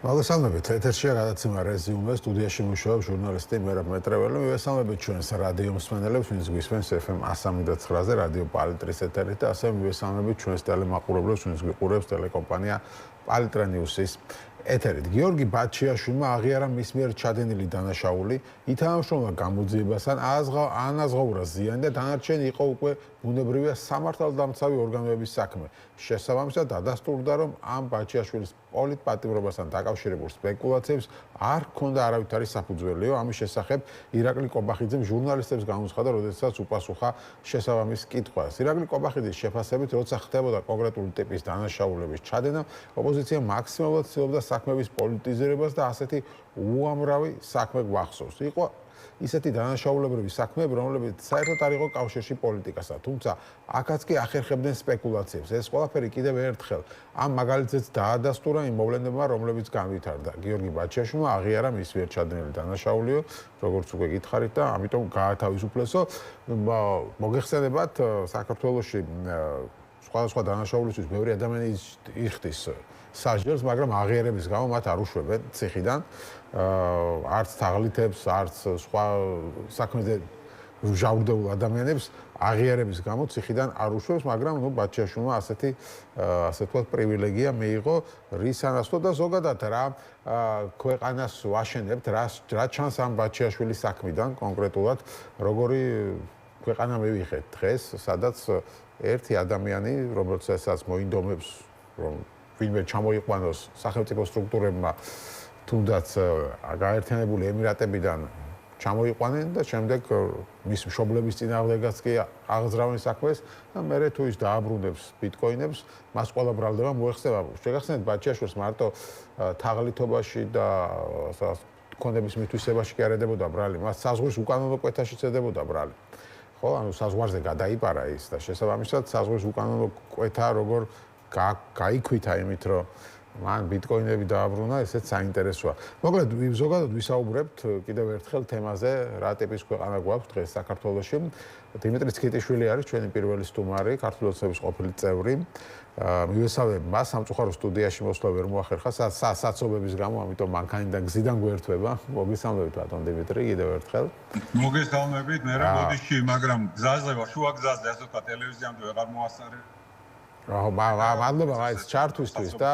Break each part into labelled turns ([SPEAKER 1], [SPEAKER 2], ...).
[SPEAKER 1] მოგესალმებით, ეთერშია გადაცემა რეზიუმე, სტუდიაში მუშაობს ჟურნალისტი მერაბ მეტრეველი. მივესალმებით ჩვენს რადიო მსმენელებს, ვინც გვისმენს FM 103-ზე რადიო პალიტრის ეთერით და ასევე მივესალმებით ჩვენს ტელემაყურებლებს, ვინც გვიყურებს ტელეკომპანია პალიტრა ნიუსის ეთერით. გიორგი ბაჩიაშვილმა აღიარა მის მიერ ჩადენილი დანაშაული, ითანამშრომლა გამოძიებასთან, ანაზღაურა ზიანი და დანარჩენი იყო უკვე ბუნებრივია სამართალდამცავი ორგანოების საქმე. შესაბამისად დადასტურდა, რომ ამ ბაჩიაშვილის პოლიტპატიმრობასთან დაკავშირებულ სპეკულაციებს არ ჰქონდა არავითარი საფუძველიო. ამის შესახებ ირაკლი კობახიძემ ჟურნალისტებს განუცხადა, როდესაც უპასუხა შესაბამის კითხვას. ირაკლი კობახიძის შეფასებით, როცა ხდებოდა კონკრეტული ტიპის დანაშაულების ჩადენა, ოპოზიცია მაქსიმალურად ცდილობდა საქმეების პოლიტიზირებას და ასეთი უამრავი საქმე გვახსოვს. იყო ისეთი დანაშაულებრივი საქმეები, რომლებიც საერთოდ არ იყო კავშირში პოლიტიკასთან, თუმცა აქაც კი ახერხებდნენ სპეკულაციებს. ეს ყველაფერი კიდევ ერთხელ ამ მაგალითზეც დაადასტურა იმ მოვლენებმა, რომლებიც განვითარდა. გიორგი ბაჩიაშვილმა აღიარა მის მიერ ჩადენილი დანაშაულიო, როგორც უკვე გითხარით და ამიტომ გაათავისუფლესო. მოგეხსენებათ, საქართველოში სხვადასხვა დანაშაულისთვის ბევრი ადამიანი იხდის სასჯელს, მაგრამ აღიარების გამო მათ არ უშვებენ ციხიდან. არც თაღლითებს, არც სხვა საქმეზე მჟავრდებულ ადამიანებს აღიარების გამო ციხიდან არ უშვებს, მაგრამ ბაჩიაშვილმა ასეთი ასე ვთქვათ პრივილეგია მიიღო, რის ანაცვლოდ და ზოგადად რა ქვეყანას ვაშენებთ, რა ჩანს ამ ბაჩიაშვილის საქმიდან კონკრეტულად, როგორი ქვეყანა მივიღეთ დღეს, სადაც ერთი ადამიანი, რომელსაც მოინდომებს, რომ ვინმე ჩამოიყვანოს სახელმწიფო სტრუქტურებმა თუნდაც გაერთიანებული ემირატებიდან ჩამოიყვანენ და შემდეგ მის მშობლების წინააღმდეგაც კი აღძრავენ საქმეს და მერე თუ ის დააბრუნებს ბიტკოინებს, მას ყველა ბრალდება მოეხსნება. შეგახსენეთ ბაჩიაშვილს მარტო თაღლითობაში და ქონების მითვისებაში კი არ ედებოდა ბრალი, მას საზღვრის უკანონო კვეთაში ედებოდა ბრალი. ხო, ანუ საზღვარზე გადაიპარა ის და შესაბამისად საზღვრის უკანონო კვეთა როგორ გაიქვითა იმით, რომ მან ბიტკოინები დააბრუნა, ესეც საინტერესოა. მოკლედ, ზოგადად ვისაუბრებთ კიდევ ერთხელ თემაზე, რა ტიპის ქვეყანა გვაქვს დღეს საქართველოში. დიმიტრი ცქიტიშვილი არის ჩვენი პირველი სტუმარი, ქართული ოცნების ყოფილი წევრი. მივესალმებ მას, სამწუხარო სტუდიაში მოსვლა ვერ მოახერხა საცობების გამო, ამიტომ მანქანიდან გზიდან გვერდება. მოგესალმებით ბატონ დიმიტრი, კიდევ ერთხელ.
[SPEAKER 2] მოგესალმებით, მე რა ბოდიში, მაგრამ გზაზე ვარ, შუა გზაზე, ასე ვთქვათ, ტელევიზიამდე ვეღარ მოასწარი.
[SPEAKER 1] მადლობა მაინც ჩართვისთვის და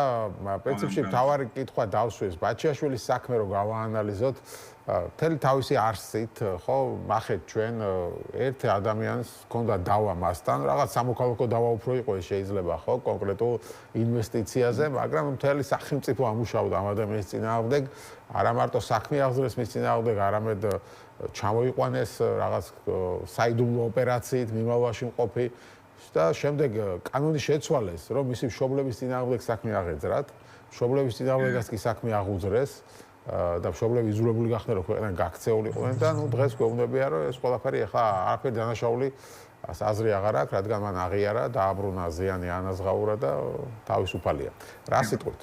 [SPEAKER 1] პრინციპში მთავარი კითხვა დავსვეს ბაჩიაშვილის საქმე რო გავაანალიზოთ მთელი თავისი არსით ხო ნახეთ ჩვენ ერთ ადამიანს ჰქონდა დავა მასთან რაღაც სამოქალაქო დავა უფრო იყო ეს შეიძლება ხო კონკრეტულ ინვესტიციაზე მაგრამ მთელი სახელმწიფო ამუშავდა ამ ადამიანის წინააღმდეგ არა მარტო საქმე აღძრეს მის წინააღმდეგ არამედ ჩამოიყვანეს რაღაც საიდუმლო ოპერაციით მიმალვაში მყოფი და შემდეგ კანონი შეცვალეს, რომ მისი მშობლების წინააღმდეგ საქმე აღეძრათ, მშობლების წინააღმდეგაც კი საქმე აღუძრეს და მშობლები იძულებული გახდნენ, რომ ქვეყანიდან გაქცეულიყვნენ და ნუ დღეს გვეუბნებია, რომ ეს ყველაფერი ახლა არაფერი დანაშაული აზრი აღარ აქვს, რადგან მან აღიარა, დააბრუნა ზიანი ანაზღაურა და თავისუფალია. რა სიტყვით?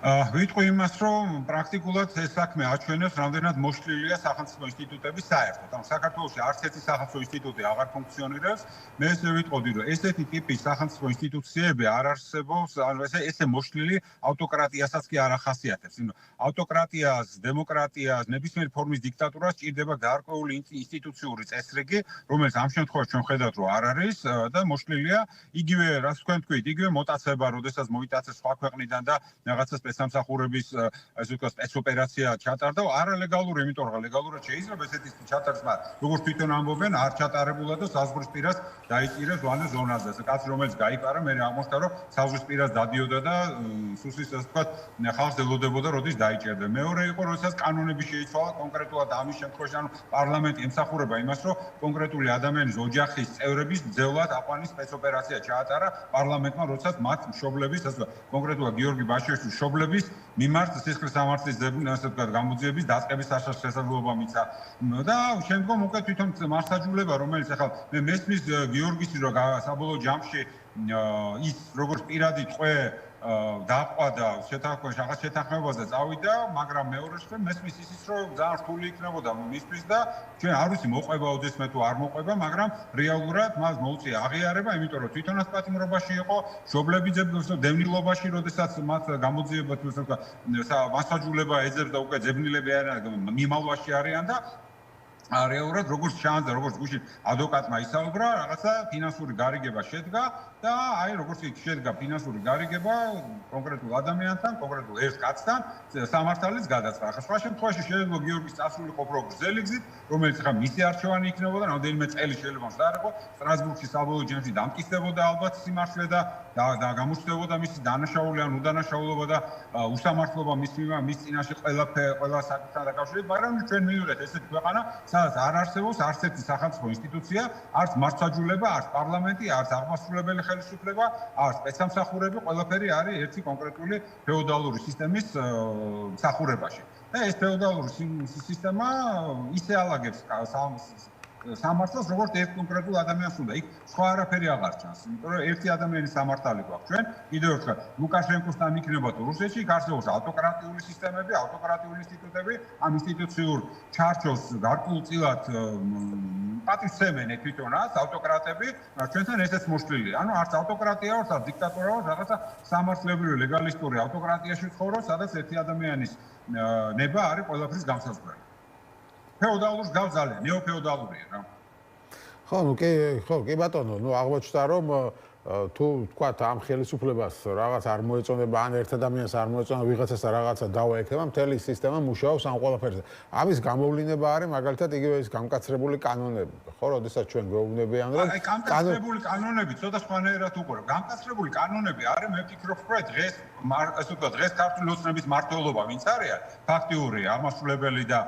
[SPEAKER 2] ვიტყვი იმას, რომ პრაქტიკულად ეს საქმე აჩვენებს, რამდენად მოშლილია სახელმწიფო ინსტიტუტების საერთოდ. ანუ საქართველოში არც ერთი სახელმწიფო ინსტიტუტი აღარ ფუნქციონირებს. მე ესე ვიტყოდი, რომ ესეთი ტიპის სახელმწიფო ინსტიტუციები არ არსებობს, ანუ ესე მოშლილი ავტოკრატიასაც კი არ ახასიათებს. ავტოკრატიას, დემოკრატიას, ნებისმიერ ფორმის დიქტატურას ჭირდება გარკვეული ინსტიტუციური წესრიგი, რომელიც ამ შემთხვევაში ჩვენ ხედავთ, რომ არ არის და მოშლილია იგივე, რაც თქვენ თქვით, იგივე მოტაცება, როდესაც მოიტაცეს სხვა ქვეყნიდან და რაღაცა სამსახურების ასე ვთქვათ სპეცოპერაცია ჩატარდა, არალეგალური, იმიტომ რომ ლეგალურად შეიძლება ესეთი ჩატარდეს, მაგრამ როგორც თვითონ ამბობენ, არ ჩატარებულა და საზღვრისპირას დაიჭირეს ვანე ზონაზე. ეს კაცი რომელიც გაიპარა, მე აღმოჩნდა, რომ საზღვრისპირას დადიოდა და სუსის ასე ვთქვათ ხალხს ელოდებოდა, როდის დაიჭერდა. მეორე იყო, როდესაც კანონები შეიცვალა კონკრეტულად ამის შემთხვევაში, ანუ პარლამენტი ემსახურება იმას, რომ კონკრეტული ადამიანის ოჯახის წევრების ძევლად აყვანის სპეცოპერაცია ჩაატარა პარლამენტმა, როდესაც მათ მშობლების, ასე ვთქვათ, კონკრეტულად გიორგი ბაჩიაშვილის მშობლების მიმართ სისხლის სამართლის ასე ვთქვათ გამოძიების დაწყების შესაძლებლობა მიცა და შემდგომ უკვე თვითონ მარსაჯულება რომელიც ახლა მე მესმის გიორგის რომ საბოლოო ჯამში ის როგორც პირადი ტყვე დაყვა შეთანხმებას რაღაც შეთანხმებაზე წავიდა, მაგრამ მეორე შეხ მესმის ისიც რომ ძალიან რთული იქნებოდა მისთვის და ჩვენ არ ვიცი მოყვება ოდესმე თუ არ მოყვება, მაგრამ რეალურად მას მოუწია აღიარება, იმიტომ რომ თვითონაც პატიმრობაში იყო, მშობლებიც დევნილობაში, როდესაც მათ გამოძიება თუ ასე ვთქვა, მასაჯულება ეძებდა უკვე ძებნილები არიან, მიმალვაში არიან და რეალურად როგორც ჩანს და როგორც გუშინ ადვოკატმა ისაუბრა, რაღაცა ფინანსური გარიგება შედგა და აი როგორც შედგა ფინანსური გარიგება კონკრეტულ ადამიანთან, კონკრეტულ ერთ კაცთან სამართალიც გადაწყდა. ახლა სხვა შემთხვევაში შეიძლება გიორგის წასული ყოფრო გრძელი გზით, რომელიც ახლა მისი არჩევანი იქნებოდა, რამდენიმე წელი შეიძლება დაარღვო, სტრასბურგში საბოლოო ჯამში დამტკიცდებოდა ალბათ სიმართლე და გამოჩნდებოდა მისი დანაშაული ან უდანაშაულობა და უსამართლობა მის წინაშე ყველა საკითხთან დაკავშირებით, მაგრამ ჩვენ მივიღეთ ესეთი ქვეყანა, სადაც არ არსებობს არც ერთი სახელმწიფო ინსტიტუცია, არც მართლმსაჯულება, არც პარლამენტი, არც აღმასრულებელი ხელისუფლება, არც სპეცსამსახურები, ყველაფერი არის ერთი კონკრეტული феодаლური სისტემის მსახურებაში. და ეს феодаლური სისტემა ისე ალაგებს სამართალს, როგორც ერთ კონკრეტულ ადამიანს უნდა. იქ სხვა არაფერი აღარ ჩანს, იმიტომ რომ ერთი ადამიანის სამართალი გვაქვს ჩვენ. კიდევ ერთხელ, ლუკაშენკოსთან იქნება თუ რუსეთში, იქ არსებობს ავტოკრატიული სისტემები, ავტოკრატიული ინსტიტუტები, ამ ინსტიტუციურ ჩარჩოს გარკვეულწილად პატივცემენ თვითონაც ავტოკრატები, ჩვენთან ესეც მოშლილია. ანუ არც ავტოკრატია, არც დიქტატურა, რაღაცა სამართლებრივი ლეგალისტური ავტოკრატიაში ცხოვრობს, სადაც ერთი ადამიანის ნება არის ყველაფრის გამსაზღვრელი. ფეოდალურს გავზალე, ნეოფეოდალურია რა.
[SPEAKER 1] ხო, კი ბატონო, აღმოჩნდა რომ თუ თქვა ამ ხელისუფლებას რაღაც არ მოეწონება, ან ერთ ადამიანს არ მოეწონება, ვიღაცას რაღაცა დავაექნება, მთელი სისტემა მუშაობს ამ ყველაფერზე. ამის გამოვლინება არის მაგალითად იგივე ის გამკაცრებული კანონები, ხო, როდესაც ჩვენ გვეუბნებიან რომ
[SPEAKER 2] აი გამკაცრებული კანონები ცოტა სხვანაირად უყურებ. გამკაცრებული კანონები არის, მე ვფიქრობ, რომ დღეს ასე ვთქვათ, დღეს ქართული ოცნების მმართველობა ვინც არიან, ფაქტიური აღმასრულებელი და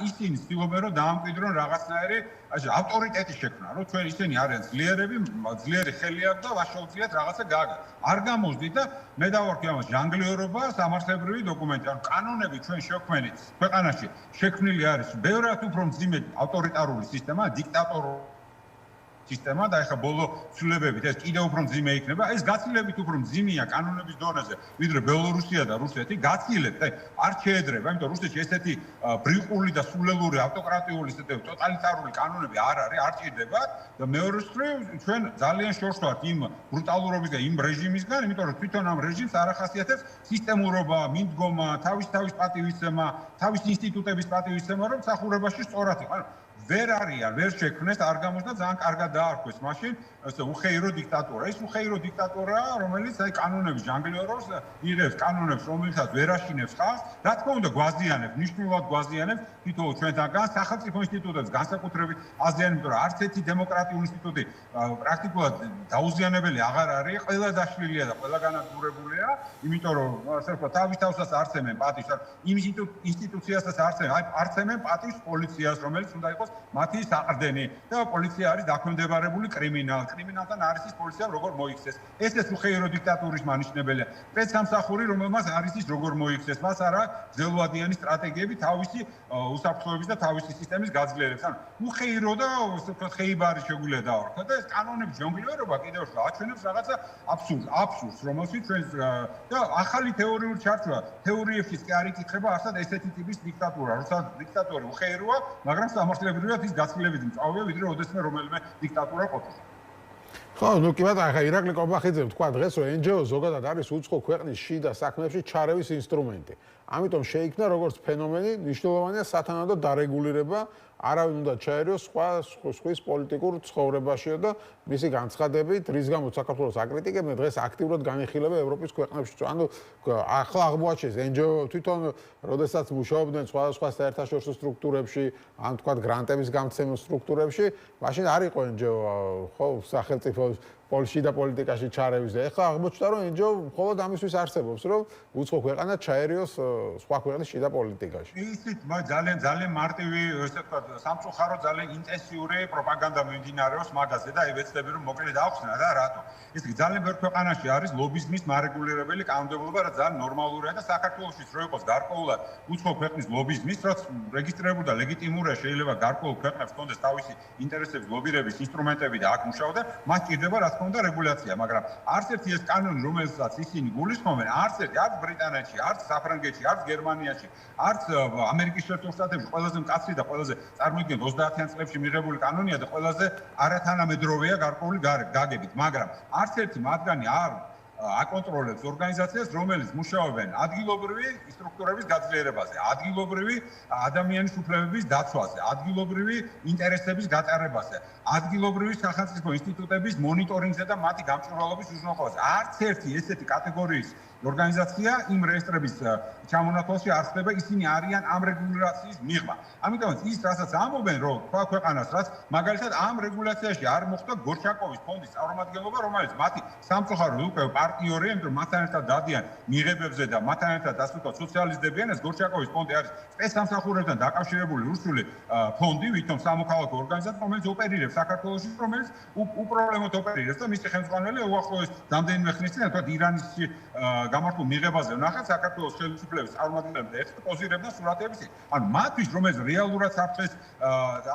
[SPEAKER 2] ისინი ცდილობენ რომ დაამკვიდრონ რაღაცნაირი ავტორიტეტი შექმნა, რომ ჩვენ ისინი არიან ძლიერები, ძლიერი ხელი აქვს და ვაშეუძლიათ რაღაცა გააგო. არ გამოსდით და მე დავარქვი ამას ჟანგლიორობა, სამართლებრივი დოკუმენტი. ანუ კანონები ჩვენ შექმნით ქვეყანაში შექმნილი არის ბევრად უფრო მძიმე ავტორიტარული სისტემა, დიქტატორული სისტემა და ეხლა ბოლო ცვლილებებით ეს კიდევ უფრო მძიმე იქნება. ეს გაცილებით უფრო მძიმეა კანონების დონეზე, ვიდრე ბელორუსია და რუსეთი. გაცილებთ, არ შეედრება, იმიტომ რუსეთში ესეთი ბრიყული და სულელური ავტოკრატიული ტოტალიტარული კანონები არ არის, არ ჭირდება და მეორე მხრივ ჩვენ ძალიან შორს ვართ იმ ბრუტალურობის და იმ რეჟიმისგან, იმიტომ რომ თვითონ ამ რეჟიმს არ ახასიათებს სისტემურობა, მიმდგომა, თავის პატივისცემა, თავის ინსტიტუტების პატივისცემა, რომ მსახურებაში სწორად იყო. ვერ არიან, ვერ შექმნეს, არ გამოსდა ძალიან კარგად დაარქვეს მაშინ ესე უხეირო დიქტატურა. ეს უხეირო დიქტატურაა, რომელიც აი კანონების ჟანგლიორობს, იღებს კანონებს, რომელსაც ვერ აშინებს ხალხს, რა თქმა უნდა გვაზიანებს, მნიშვნელოვნად გვაზიანებს თითოეულ ჩვენთანგან სახელმწიფო ინსტიტუტებს განსაკუთრებით აზიანებს, იმიტომ რომ არც ერთი დემოკრატიული ინსტიტუტი პრაქტიკულად დაუზიანებელი აღარ არის, ყველა დაშლილია და ყველა განადგურებულია, იმიტომ რომ ასე ვთქვათ, თავისთავად არცემენ პატივს, იმ ინსტიტუციასაც არცემენ პატივს პოლიციას, რომელიც უნდა იყოს მათი საყრდენი და პოლიცია არის დაქვემდებარებული კრიმინალთან არის ის პოლიცია როგორ მოიქცეს. ეს უხეირო დიქტატურის მანიშნებელია. სპეცსამსახური, რომელმაც არის ის როგორ მოიქცეს, მას არა ძელვადიანი სტრატეგიები თავისი უსაფრთხოების და თავისი სისტემის გაძლიერებას. ანუ უხეირო და ასე ვთქვათ, ხეიბარი შეგვიძლია დავარქვათ და ეს კანონების ჟონგლიორობა კიდევ ერთხელ აჩვენებს რაღაცა აბსურდს, რომელშიც ჩვენ და ახალი თეორიული ჩარჩოა. თეორიებშიც კი არ იკითხება არსად ესეთი ტიპის დიქტატურა, როცა დიქტატორი უხეიროა, მაგრამ სამართლებრივად ის გაცილებით მწვავეა, ვიდრე ოდესმე რომელიმე დიქტატურა ყოფილა.
[SPEAKER 1] ხო, კი ბატონო, ახლა ირაკლი კობახიძემ თქვა დღეს, რომ NGO ზოგადად არის უცხო ქვეყნის შიდა საქმეებში ჩარევის ინსტრუმენტი. ამიტომ შეიქმნა როგორც ფენომენი, მნიშვნელოვანია სათანადო დარეგულირება, არავინ უნდა ჩაერიოს სხვის პოლიტიკურ ცხოვრებაშიო და მისი განცხადებით, რის გამოც საქართველოს აკრიტიკებენ, დღეს აქტიურად განიხილება ევროპის ქვეყნებში. ანუ ახლა აღმოაჩენს NGO თვითონ, როდესაც მუშაობდნენ სხვადასხვა საერთაშორისო სტრუქტურებში, ან თქვათ გრანტების გამცემ სტრუქტურებში, მაშინ არ იყო NGO ხო სახელმწიფო პოლში და პოლიტიკაში ჩარევის და ეხლა აღმოჩნდა რომ NGO მხოლოდ ამისთვის არსებობს რომ უცხო ქვეყანა ჩაერიოს სხვა ქვეყნის შიდა პოლიტიკაში.
[SPEAKER 2] ისიც ძალიან მარტივი ესე ვთქვათ სამწუხარო ძალიან ინტენსიური პროპაგანდა მიმდინარეობს მაგაზე და აი ვეცდები რომ მოკლედ ავხსნა და რატო. ეს ძალიან ბევრ ქვეყანაში არის ლობიზმის მარეგულირებელი კანონმდებლობა რა ძალიან ნორმალურია და საქართველოშიც რო იყოს გარკვეულად უცხო ქვეყნის ლობიზმის რაც რეგისტრირებული და ლეგიტიმურია შეიძლება გარკვეულ ქვეყნებს ჰქონდეს თავისი ინტერესების ლობირების ინსტრუმენტები და აქ მუშაობდნენ მას ჭირდება რა თქმა უნდა რეგულაცია, მაგრამ არც ერთი ეს კანონი, რომელსაც ისინი გულისხმობენ, არც ერთი არც ბრიტანეთში, არც საფრანგეთში, არც გერმანიაში, არც ამერიკის შეერთებულ შტატებში ყველაზე მკაცრი და ყველაზე წარმოიდგინეთ 30-იან წლებში მიღებული კანონია და ყველაზე არათანამედროვეა გარკვეული გაგებით, მაგრამ არც ერთი მათგანი არ აკონტროლებს ორგანიზაციას, რომელიც მუშაობენ ადგილობრივი სტრუქტურების გაძლიერებაზე, ადგილობრივი ადამიანის უფლებების დაცვაზე, ადგილობრივი ინტერესების გატარებაზე, ადგილობრივი სახელმწიფო ინსტიტუტების მონიტორინგზე და მათი გამჭვირვალობის უზრუნველყოფაზე. არც ერთი ესეთი კატეგორიის ორგანიზაცია იმ რეესტრების ჩამონათვალში არ ხდება, ისინი არიან ამ რეგულაციის მიღმა. ამიტომაც ის რასაც ამბობენ, რომ თქვა ქვეყანას, რაც მაგალითად ამ რეგულაციაში არ მოხდა გორჩაკოვის ფონდის წარმომადგენლობა, რომელიც მათი სამწუხაროდ უკვე პარტიორია, იმიტომ რომ მათთან ერთად დადიან მიღებებზე და მათთან ერთად ასე ვთქვათ სოციალიზდებიან. ეს გორჩაკოვის ფონდი არის სპეცსამსახურებთან დაკავშირებული რუსული ფონდი, ვითომ სამოქალაქო ორგანიზაცია, რომელიც ოპერირებს საქართველოში, რომელიც უპრობლემოდ ოპერირებს და მისი ხელმძღვანელი უახლოეს რამდენიმე ხნის წინ, თქვა ირანის გამართულ მიღებაზე ვნახეთ საქართველოს ხელისუფლების წარმომადგენლები და ეხლა პოზირებდა სურათების. ანუ მათთვის, რომელიც რეალურად საფრთხეს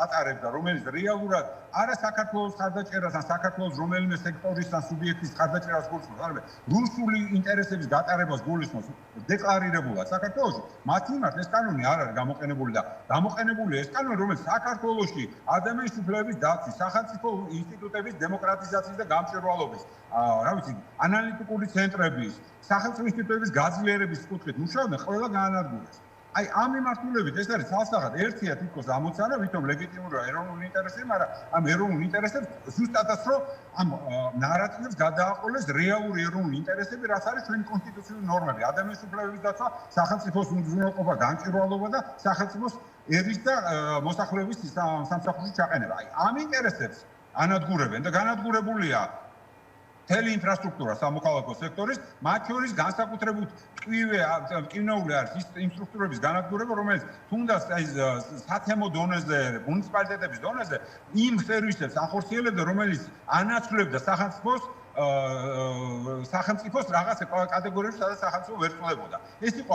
[SPEAKER 2] ატარებს და რომელიც რეალურად არა საქართველოს ხარდაჭერას ან საქართველოს რომელიმე სექტორის ან სუბიექტის ხარდაჭერას გულისხმობს, არამედ რუსული ინტერესების გატარებას გულისხმობს დეკლარირებულად საქართველოში, მათ მიმართ ეს კანონი არ არის გამოყენებული და გამოყენებული ეს კანონი, რომელიც საქართველოში ადამიანის უფლებების დაცვის, სახელმწიფო ინსტიტუტების დემოკრატიზაციის და გამჭვირვალობის, რა ვიცი, ანალიტიკური ცენტრების, სახელმწიფო ინსტიტუტების გაძლიერების კუთხით მუშაობენ, ყველა გაანადგურეს. აი ამ მიმართულებით ეს არის ცალსახად ერთია თითქოს ამოცანა, ვითომ ლეგიტიმურია ეროვნული ინტერესები, მაგრამ ამ ეროვნულ ინტერესებს ზუსტადაც რომ ამ ნარატივებს გადააყოლეს რეალური ეროვნული ინტერესები, რაც არის ჩვენი კონსტიტუციური ნორმები, ადამიანის უფლებების დაცვა, სახელმწიფოს უზრუნველყოფა, გამჭვირვალობა და სახელმწიფოს ერის და მოსახლეობის სამსახურში ჩაყენება. აი ამ ინტერესებს ანადგურებენ და განადგურებულია მთელი ინფრასტრუქტურა სამოქალაქო სექტორის, მათ შორის განსაკუთრებით ტკივნეული არის ის იმ სტრუქტურების განადგურება, რომელიც თუნდაც სათემო დონეზე, მუნიციპალიტეტების დონეზე იმ სერვისებს ახორციელებდა, რომელიც ანაცვლებდა სახელმწიფოს რაღაც კატეგორიებში, სადაც სახელმწიფო ვერ ცვლებოდა. ეს იყო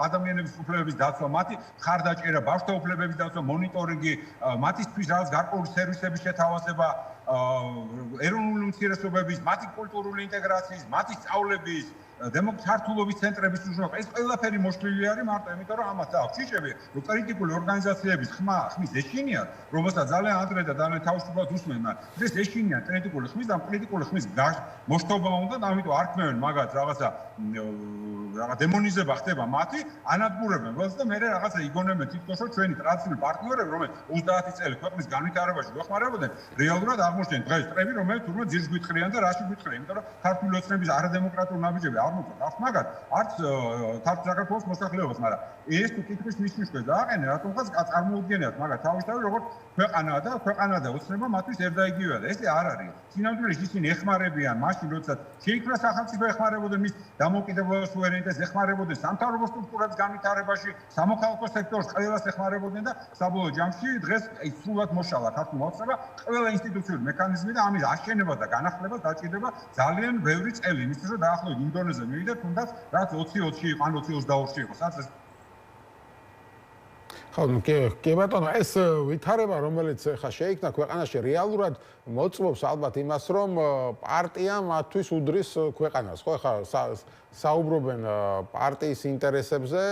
[SPEAKER 2] ადამიანების უფლებების დაცვა, მათი ხარდაჭერა, ბავშვთა უფლებების დაცვა, მონიტორინგი, მათისთვის რაღაც გარკვეული სერვისების შეთავაზება, ეროვნული უმცირესობების, მათი კულტურული ინტეგრაციის, მათი სწავლების, დემოკრატიულობის ცენტრების უზრუნველყოფა. ეს ყველაფერი მოშლილი არის მარტო იმიტომ, რომ ამათ აქვს ჭიჭები, რომ კრიტიკული ორგანიზაციების ხმის ეშინიათ, რომელსაც ძალიან ადრე და ძალიან თავისუფლად უსმენ, მაგრამ ეს ეშინიათ კრიტიკული ხმის და კრიტიკული ხმის მოშთობა უნდა, ამიტომ არ ქმნიან მაგათ რაღაცა დემონიზება ხდება მათი, ანადგურებენ ველს და მე რაღაცა იგონებენ თითქოს რომ ჩვენი ტრადიციული პარტნიორები, რომელიც 30 წელი ქვეყნის განვითარებაში გვეხმარებოდნენ, რეალურად აღმოჩნდნენ დღეს წრები, რომელიც თურმე ძირს გვითხრიან და რაში გვითხრიან, იმიტომ რომ ქართული ოცნების არადემოკრატიული ნაბიჯები არ მოწონთ მაგათ, არც საქართველოს მოსახლეობას, მაგრამ ეს თუ კითხვის ნიშნებს დააყენე, რატომღაც წარმოუდგენიათ მაგათ თავისთავად როგორც ქვეყანა და ოცნება მათთვის ერთდაიგივეა და ესე არ არის. სინამდვილეში ისინი ეხმარებიან მაშინ, როდესაც შეიქმნა სახელმწიფო ეხმარებოდნენ მის დამოუკიდებლობას, სუვერენიტეტს, ეხმარებოდნენ სამთავრობო სტრუქტურების განვითარებაში, სამოქალაქო სექტორს ყველას ეხმარებოდნენ და საბოლოო ჯამში დღეს სრულად მოშალა ქართულმა ოცნება ყველა ინსტიტუციური მექანიზმი და ამის აშენება და განახლება დაჭირდება ძალიან ბევრი წელი, იმისთვის რომ დაახლოებით იმ დონეზე მივიდეთ, თუნდაც რაც 20-20 იყო, ან 20-22-ში იყო, სადაც
[SPEAKER 1] ხო, კი ბატონო, ეს ვითარება, რომელიც ხა შეიქმნა ქვეყანაში, რეალურად მოწმობს ალბათ იმას, რომ პარტია მათთვის უდრის ქვეყანას, ხო, ხა საუბრობენ პარტიის ინტერესებზე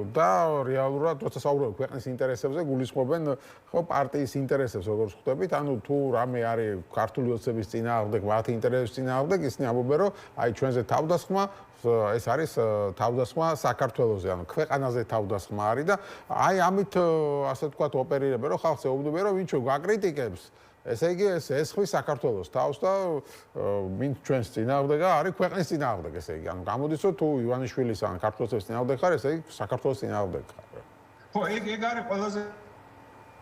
[SPEAKER 1] და რეალურად, როცა საუბრობენ ქვეყნის ინტერესებზე, გულისხმობენ ხო პარტიის ინტერესებს, როგორც ხვდებით, ანუ თუ რამე არის ქართული ოცნების წინააღმდეგ, მათი ინტერესების წინააღმდეგ, ისინი ამბობენ, რომ აი ჩვენზე თავდასხმა ეს არის თავდასხმა საქართველოზე, ანუ ქვეყანაზე თავდასხმა არის და აი ამით ასე ვთქვათ ოპერირებენ, რომ ხალხს ეუბნებიან, რომ ვინც გვაკრიტიკებს, ესე იგი ეს ხმის საქართველოს თავს და ვინც ჩვენს წინააღმდეგ არის ქვეყნის წინააღმდეგ, ესე იგი, ანუ გამოდის, რომ თუ ივანიშვილის ან ქართლოცების წინააღმდეგ ხარ, ესე იგი საქართველოს წინააღმდეგ ხარ.
[SPEAKER 2] ხო, ეგ არის ყველაზე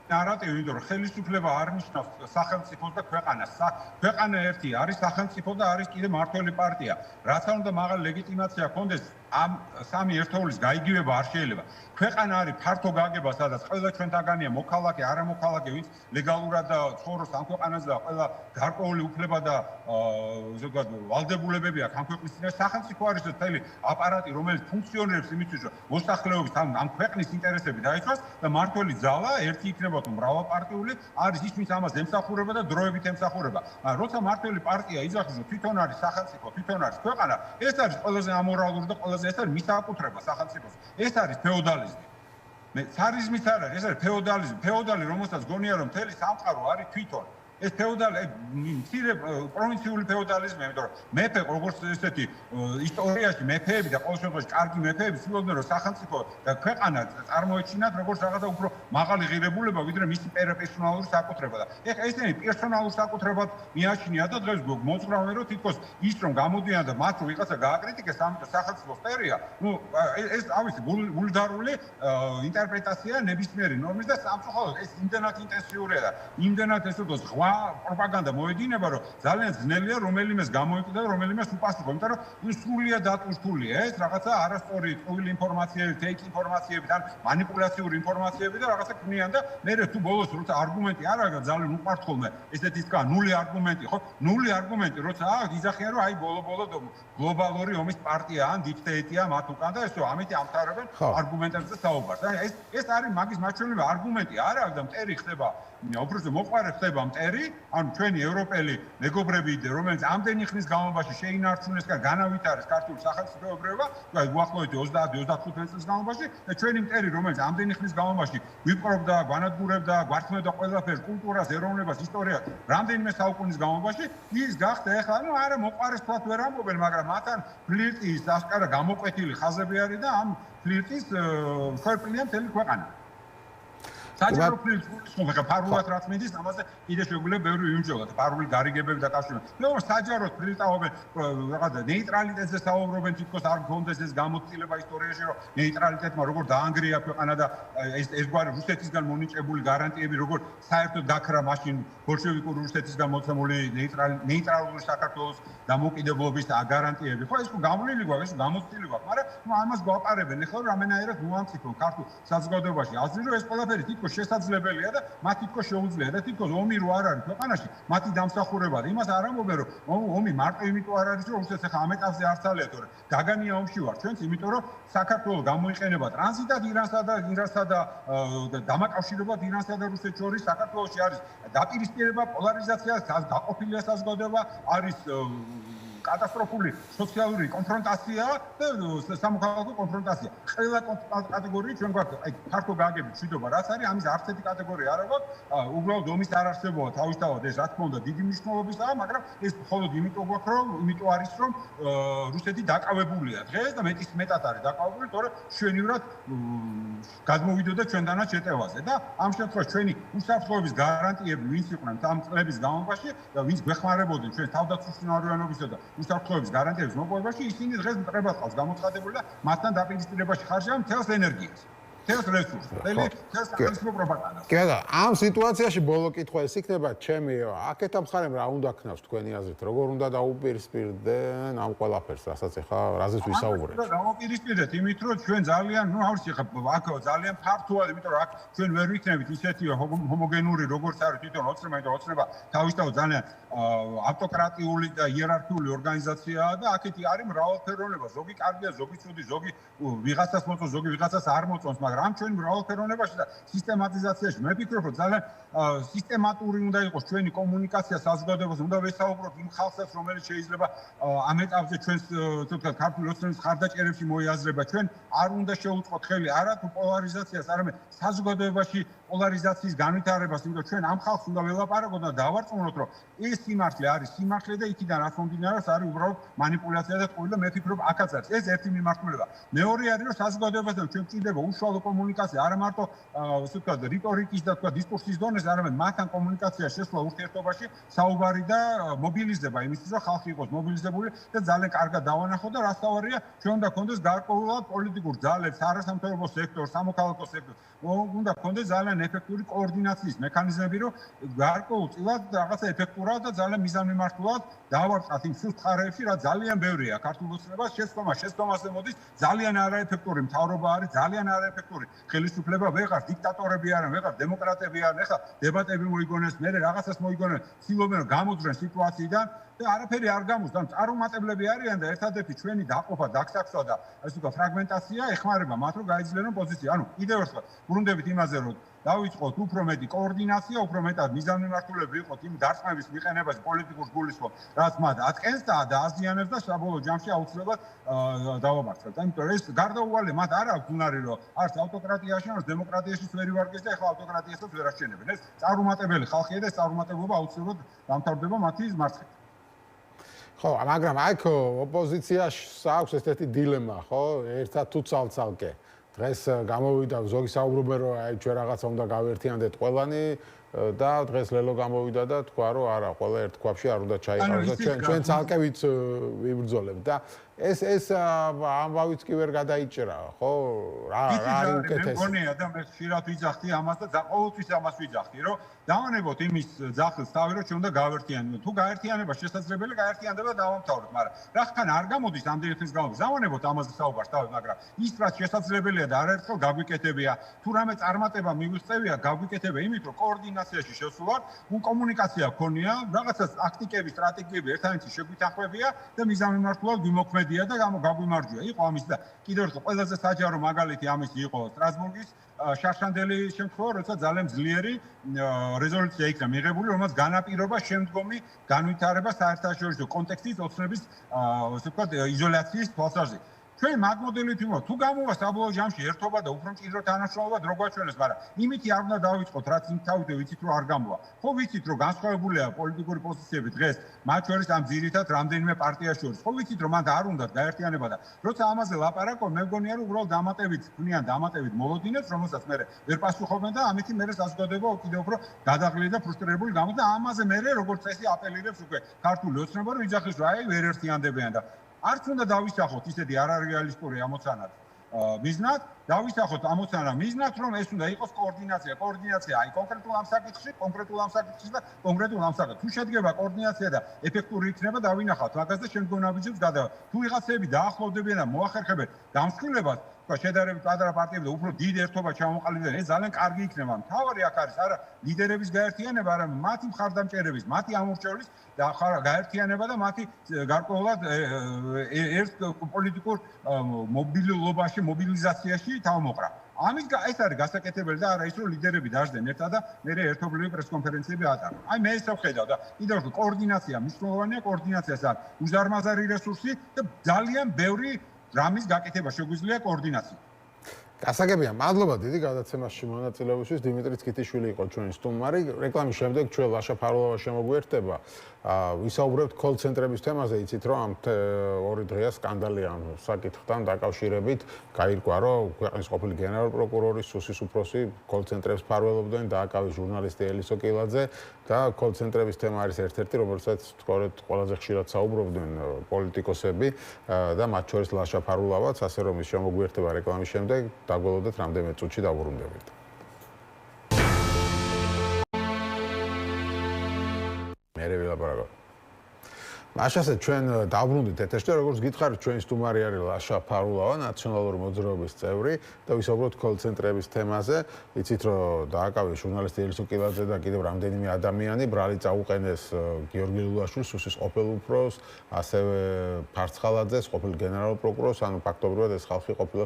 [SPEAKER 2] ნარატივი, იმიტომ რომ ხელისუფლება არ ნიშნავს სახელმწიფოს და ქვეყანას. ქვეყანა ერთი არის სახელმწიფო და არის კიდე მმართველი პარტია. რაც არ უნდა მაღალი ლეგიტიმაცია ჰქონდეს ამ სამი ერთეულის გაიგივება არ შეიძლება. ქვეყანა არის ფართო გაგება, სადაც ყველა ჩვენთაგანია მოქალაქე, არამოქალაქე, ვინც ლეგალურად ცხოვრობს ამ ქვეყანაზე და ყველა გარკვეული უფლება და ზოგადად ვალდებულებები აქვს ამ ქვეყნის წინაშე. სახელმწიფო არის მთელი აპარატი, რომელიც ფუნქციონირებს იმისთვის, რომ მოსახლეობის ამ ქვეყნის ინტერესები დაიცვას და მართველი ძალა, ერთი იქნება თუ მრავალპარტიული, არის ის, ვინც ამას ემსახურება და დროებით ემსახურება. როცა მართველი პარტია იძახის, რომ თვითონ არის სახელმწიფო, თვითონ არის ქვეყანა, ეს არის ყველაზე ამორალური და ყველაზე ეს არის მისაკუთრება სახელმწიფოს. ეს არის ფეოდალიზმი. ცარიზმიც არ არის, ეს არის ფეოდალიზმი. ფეოდალი, რომელსაც გონია, რომ მთელი სამყარო არის თვითონ. ეს ფეოდალი, მცირე პროვინციული ფეოდალიზმი, იმიტომ რომ მეფე, როგორც ესეთი ისტორიაში მეფეები და ყოველ შემთხვევაში კარგი მეფეები ცდილობდნენ, რომ სახელმწიფო და ქვეყანა წარმოეჩინათ როგორც რაღაცა უფრო მაღალი ღირებულება, ვიდრე მისი პერსონალური საკუთრება. და ეხლა ესენი პერსონალურ საკუთრებად მიაჩნია და დღეს მოძღვრავენ, რომ თითქოს ის რომ გამოდიან და მათ ვიღაცა გააკრიტიკეს, ამიტომ სახელმწიფო სფეროა, ეს ავისი ვულგარული ინტერპრეტაცია ნებისმიერი ნორმის და სამწუხაროდ ეს იმდენად ინტენსიურია და იმდენად ეს უბრალოდ პროპაგანდა მოედინება, რომ ძალიან ძნელია რომელიმეს გამოიყიდა და რომელიმეს უპასუხო, იმიტომ რომ სრულიად დატვირთულია ეს რაღაცა არასწორი ტყუილი ინფორმაციები, ფეიქ ინფორმაციები და მანიპულაციური ინფორმაციები და რაღაცა ქმნიან და მე თუ ბოლოს როცა არგუმენტი არ აქვს ძალიან უყვართ ხოლმე ესეთი თქვა ნული არგუმენტი, ხო? ნული არგუმენტი როცა აქვს იძახიან რომ აი ბოლო გლობალური ომის პარტია ან დიქტატია მათ უკან და ესო ამით ამთავრებენ არგუმენტებზე საუბარს. ეს არის მაგის მაჩვენებლები, არგუმენტი არ აქვს და მტერი ხდება უბრალოდ მოყარე ხდება მტერი, ანუ ჩვენი ევროპელი მეგობრები, რომელიც ამდენი ხნის განმავლობაში შეინარჩუნეს და განავითარეს ქართული სახელმწიფოებრიობა, უახლოესი 30-35 წლის განმავლობაში და ჩვენი მტერი, რომელიც ამდენი ხნის განმავლობაში ვიპყრობდა, განადგურებდა, გვართმევდა ყველაფერს, კულტურას, ეროვნებას, ისტორიას, რამდენიმე საუკუნის განმავლობაში, ის გახდა ეხლა, არა მოყარეს თქვა ვერ ამბობენ, მაგრამ მათთან ფლირტის ასკარა გამოკვეთილი ხაზები არის და ამ ფლირტის ხერხლია მთელი ქვეყანა. საჯარო ფლირტის ხომ ფარულად რაც მიდის, ამაზე კიდე შეგვიძლია ბევრი ვიმჯობოთ, ფარული გარიგებები და კავშირები. მაგრამ საჯაროდ ფლირტაობენ, რაღაცა ნეიტრალიტეტზე საუბრობენ, თითქოს არ გქონდეს ეს გამოცდილება ისტორიაში, რომ ნეიტრალიტეტმა როგორ დაანგრია ქვეყანა და ეს გვარი რუსეთისგან მონიჭებული გარანტიები როგორ საერთოდ გაქრა მაშინ ბოლშევიკური რუსეთისგან მოცემული ნეიტრალური საქართველოს დამოუკიდებლობის გარანტიები. ხო ეს გამოვლილი გვაქვს, ეს გამოცდილი გვაქვს, მაგრამ ამას გვაყარებენ ახლა რამენაირად მოამციფრონ ქართულ საზოგადოებაში. აზრი რომ ეს ყველაფერი თითქოს შესაძლებელია და მათ თითქოს შეუძლია და თითქოს ომი რო არ არის ქვეყანაში, მათი დამსახურება და იმას არ ამბობენ რომ ომი მარტო იმიტომ არ არის რომ რუსეთს ახლა ამ ეტაპზე არ ცალია, თორე გაგანია ომში ვარ ჩვენც, იმიტომ რომ საქართველოს გამოიყენება ტრანზიტად ირანსა და დამაკავშირებლად ირანსა და რუსეთს შორის საქართველოში არის დაპირისპირება, პოლარიზაცია, გაყოფილია საზოგადოება, არის კატასტროფული სოციალური კონფრონტაცია და სამოქალაქო კონფრონტაცია. ყველა კატეგორია ჩვენ გვაქვს, აი ფართო გააგებით მშვიდობა რაც არის, ამის არც ერთი კატეგორია არ აქვს, უბრალოდ ომის არარსებობა თავისთავად ეს რა თქმა უნდა დიდი მნიშვნელობისაა, მაგრამ ეს მხოლოდ იმიტომ გვაქვს, რომ იმიტომ არის, რომ რუსეთი დაკავებულია დღეს და მეტად არის დაკავებული, თორე შვენივრად გადმოვიდოდა ჩვენთანაც შეტევაზე და ამ შემთხვევაში ჩვენი უსაფრთხოების გარანტიები ვინც იყვნენ ამ წლების განმავლობაში და ვინც გვეხმარებოდნენ ჩვენ თავდაცვის და უსაფრთხოების გარანტიების მოპოვებაში, ისინი დღეს მტრებად ყავს გამოცხადებული და მასთან დაპირისპირებაში ხარჯავენ მთელს ენერგიას. თელს რესურსს, თელს სახელმწიფო პროპაგანდას.
[SPEAKER 1] კი ბატონო, ამ სიტუაციაში ბოლო კითხვა ეს იქნება ჩემი, აქეთა მხარემ რა უნდა ქნავს თქვენი აზრით, როგორ უნდა დაუპირისპირდნენ ამ ყველაფერს, რასაც ახლა რაზეც ვისაუბრეთ.
[SPEAKER 2] დავუპირისპირდეთ იმით, რომ ჩვენ ძალიან, ავსი ხა აქ ძალიან ფართოა, იმიტომ რომ აქ ჩვენ ვერ ვიქნებით ისეთი ჰომოგენური, როგორც არის თვითონ ოცნება, იმიტომ რომ ოცნება თავისთავად ძალიან ავტოკრატიული და იერარქიული ორგანიზაციაა და აქეთი არის მრავალფეროვნება, ზოგი კარგია, ზოგი ცუდი, ზოგი ვიღაცას მოწონს, ზოგი ვიღაცას არ მოწონს, მაგრამ ამ ჩვენ მრავალფეროვნებაში და სისტემატიზაციაში მე ვფიქრობ, რომ ძალიან სისტემატური უნდა იყოს ჩვენი კომუნიკაცია საზოგადოებას, უნდა ვესაუბროთ იმ ხალხსაც, რომელიც შეიძლება ამ ეტაპზე ჩვენს თქო ქართული ოცნების ხარდაჭერებში მოიაზრება, ჩვენ არ უნდა შევუწყოთ ხელი არა თუ პოლარიზაციას, არამედ საზოგადოებაში პოლარიზაციის განვითარებას, იმიტომ ჩვენ ამ ხალხს უნდა ველაპარაკოთ და დავარწმუნოთ, რომ ეს სიმართლე არის სიმართლე და იქიდან რაც მომდინარეობს არის უბრალოდ მანიპულაცია და ტყუილი და მე ვფიქრობ, აქაც არის ეს ერთი მიმართულება. მეორე არის, რომ საზოგადოებასთან ჩვენ გვჭირდება უშუალო კომუნიკაცია, არა მარტო ასე ვთქვათ, რიტორიკის და თქვა დისკურსის დონეზე, არამედ მათთან კომუნიკაცია შესვლა ურთიერთობაში, საუბარი და მობილიზება იმისთვის, რომ ხალხი იყოს მობილიზებული და ძალიან კარგად დავანახოთ და რაც თავარია, ჩვენ უნდა გქონდეს გარკვეულად პოლიტიკურ ძალებს, არასამთავრობო სექტორს, სამოქალაქო სექტორს, უნდა გქონდეს ძალიან ძალიან ეფექტური კოორდინაციის მექანიზმები, რომ გარკვეულწილად რაღაცა ეფექტურად და ძალიან მიზანმიმართულად დავარწათ იმ სუსტ ხარებში, რა ძალიან ბევრია ქართულ ოცნებას შეცდომაზე მოდის, ძალიან არაეფექტური მთავრობა არის, ძალიან არაეფექტური ხელისუფლება, ვეღარ დიქტატორები არიან, ვეღარ დემოკრატები არიან, ეხლა დებატები მოიგონეს, მე რაღაცას მოიგონეს, ცდილობენ რომ გამოძრენ სიტუაციიდან და არაფერი არ გამოსდა, წარუმატებლები არიან და ერთადერთი ჩვენი დაყოფა, დაგსაქსვა და ასე ვთქვათ, ფრაგმენტაცია ეხმარება მათ, რომ გაიძლიერონ პოზიცია. ანუ კიდევ ერთხელ ბრუნდებით იმაზე, რომ დავიწყოთ უფრო მეტი კოორდინაცია, უფრო მეტად მიზანმიმართულები ვიყოთ იმ დარწმების მიყენებაზე პოლიტიკურ გულისხმობ, რაც მათ ატკენს და აზიანებს და საბოლოო ჯამში აუცილებლად დავამარცხებთ. ამიტომ ეს გარდაუვალე მათ არ აქვს უნარი, რომ არც ავტოკრატიაში, არც დემოკრატიაში ვერ ივარგეს და ეხლა ავტოკრატიასაც ვერ აღჩენებენ. ეს წარუმატებელი ხალხია და ეს წარუმატებლობა აუცილებლად დამთავრდება მათი მარცხით.
[SPEAKER 1] ხო, მაგრამ აქ ოპოზიციაში აქვს ესეთი დილემა, ხო? ერთად თუ ცალ-ცალკე. დღეს გამოვიდა ზოგი საუბრობენ, რომ აი ჩვენ რაღაცა უნდა გავერთიანდეთ ყველანი და დღეს ლელო გამოვიდა და თქვა, რომ არა, ყველა ერთ ქვაბში არ უნდა ჩაიყაროს და ჩვენ ცალკე ვიბრძოლებთ და ეს ამბავიც კი ვერ გადაიჭრა, ხო? რა არის უკეთესი?
[SPEAKER 2] მე მგონია და მე ხშირად ვიძახდი ამას და ყოველთვის ამას ვიძახდი, რომ დავანებოთ იმის ძახილს თავი, რომ ჩვენ უნდა გავერთიანოთ. თუ გაერთიანება შესაძლებელია, გაერთიანდება და დავამთავროთ, მაგრამ რახან არ გამოდის ამდენი ხნის განმავლობაში. დავანებოთ ამაზე საუბარს თავი, მაგრამ ის რაც შესაძლებელია და არაერთხელ გაგვიკეთებია, თუ რამე წარმატება მიგვიღწევია, გაგვიკეთებია იმით, რომ კოორდინაციაში შევსულვართ, კომუნიკაცია გქონია, რაღაცა ტაქტიკები, სტრატეგიები ერთმანეთში შეგვითანხმებია და მიზანმიმართულად გვიმოქმედია და გაგვიმარჯვია. იყო ამის და კიდევ ერთხელ ყველაზე საჯარო მაგალითი ამისი იყო სტრასბურგის შარშანდელი შემთხვევა, როცა ძალიან ძლიერი რეზოლუცია იქნა მიღებული, რომელსაც განაპირობა შემდგომი განვითარება საერთაშორისო კონტექსტის ოცნების, ასე ვთქვათ, იზოლაციის თვალსაზრისით. ჩვენ მაგ მოდელით ვიმოვართ, თუ გამოვა საბოლოო ჯამში ერთობა და უფრო მჭიდრო თანამშრომლობა დრო გვაჩვენეს, მაგრამ იმითი არ უნდა დავიწყოთ, რაც იმ თავით ვიცით, რომ არ გამოვა. ხო ვიცით, რომ განსხვავებულია პოლიტიკური პოზიციები დღეს, მათ შორის ამ ძირითად რამდენიმე პარტიას შორის. ხო ვიცით, რომ მანდ არ უნდათ გაერთიანება და როცა ამაზე ლაპარაკობ, მე მგონია, რომ უბრალოდ დამატებით მოლოდინებს, რომელსაც მე ვერ პასუხობენ და ამით მე საზოგადოება კიდევ უფრო გადაღლილი და ფრუსტრირებული გამოდის და ამაზე მე როგორც წესი აპელირებს უკვე ქართული ოცნება, რომ იძახის, რომ აი ვერ ერთიანდებიან და არც უნდა დავისახოთ ისეთი არარეალისტური ამოცანა მიზნად, დავისახოთ ამოცანა მიზნად, რომ ეს უნდა იყოს კოორდინაცია. კოორდინაცია აი კონკრეტულ ამ საკითხში და კონკრეტულ ამ საკითხში. თუ შედგება კოორდინაცია და ეფექტური იქნება, დავინახავთ მაგას და შემდგომ ნაბიჯებს გადავა. თუ ვიღაცები დაახლოვდებიან და მოახერხებენ დამსხვილებას, შედარებით პატარა პარტიები და უფრო დიდ ერთობა ჩამოყალიბდნენ, ეს ძალიან კარგი იქნება. მთავარი აქ არის არა ლიდერების გაერთიანება, არამედ მათი მხარდამჭერების, მათი ამორჩევლის და გაერთიანება და მათი გარკვეულად ერთ პოლიტიკურ მობილობაში, მობილიზაციაში თავმოყრა. ამის ეს არის გასაკეთებელი და არა ის რომ ლიდერები დაждდნენ ერთად და მე ერთობლივი პრესკონფერენციები ატარებენ. აი მე ესე ვხედავ და კიდევ ერთხელ კოორდინაცია მნიშვნელოვანია, კოორდინაციას არის უზარმაზარი რესურსი და ძალიან ბევრი რამის გაკეთება შეგვიძლია კოორდინაცია.
[SPEAKER 1] გასაგებია, მადლობა დიდი გადაცემაში მონაწილეობისთვის. დიმიტრი ცკიტიშვილი იყო ჩვენი სტუმარი. რეკლამის შემდეგ ჩვენ ლაშა ფარულავა შემოგვიერთდება. ვისაუბრებთ კოლ-ცენტრების თემაზე, იცით რომ ამ ორი დღეა სკანდალი ამ საკითხთან დაკავშირებით გაირკვა, რომ ქვეყნის ყოფილი გენერალური პროკურორი სუსის უფროსი კოლ-ცენტრებს ფარველობდნენ, დააკავეს ჟურნალისტი ელისო კილაძე და კოლ-ცენტრების თემა არის ერთ-ერთი, რომელსაც თქორეთ ყველაზე ხშირად საუბრობდნენ პოლიტიკოსები და მათ შორის ლაშა ფარულავაც, ასე რომ ის შემოგვიერთდება რეკლამის შემდეგ. დაგველოდეთ რამდენიმე წუთში დავუბრუნდებით. მერე ვილაპარაკობ. ლაშასე ჩვენ დავბრუნდით ეთერში, როგორც გითხარით, ჩვენი სტუმარი არის ლაშა ფარულავა, ნაციონალური მოძრაობის წევრი და ვისაუბროთ კოლ-ცენტრების თემაზე. იცით რომ დააკავეს ჟურნალისტი ელისო კილაძე და კიდევ რამდენიმე ადამიანი, ბრალი წაუყენეს გიორგი ლულაშვილს, სუსის ყოფილ უფროსს, ასევე ფარცხალაძეს, ყოფილ გენერალურ პროკურორს, ანუ ფაქტობრივად ეს ხალხი ყოფილა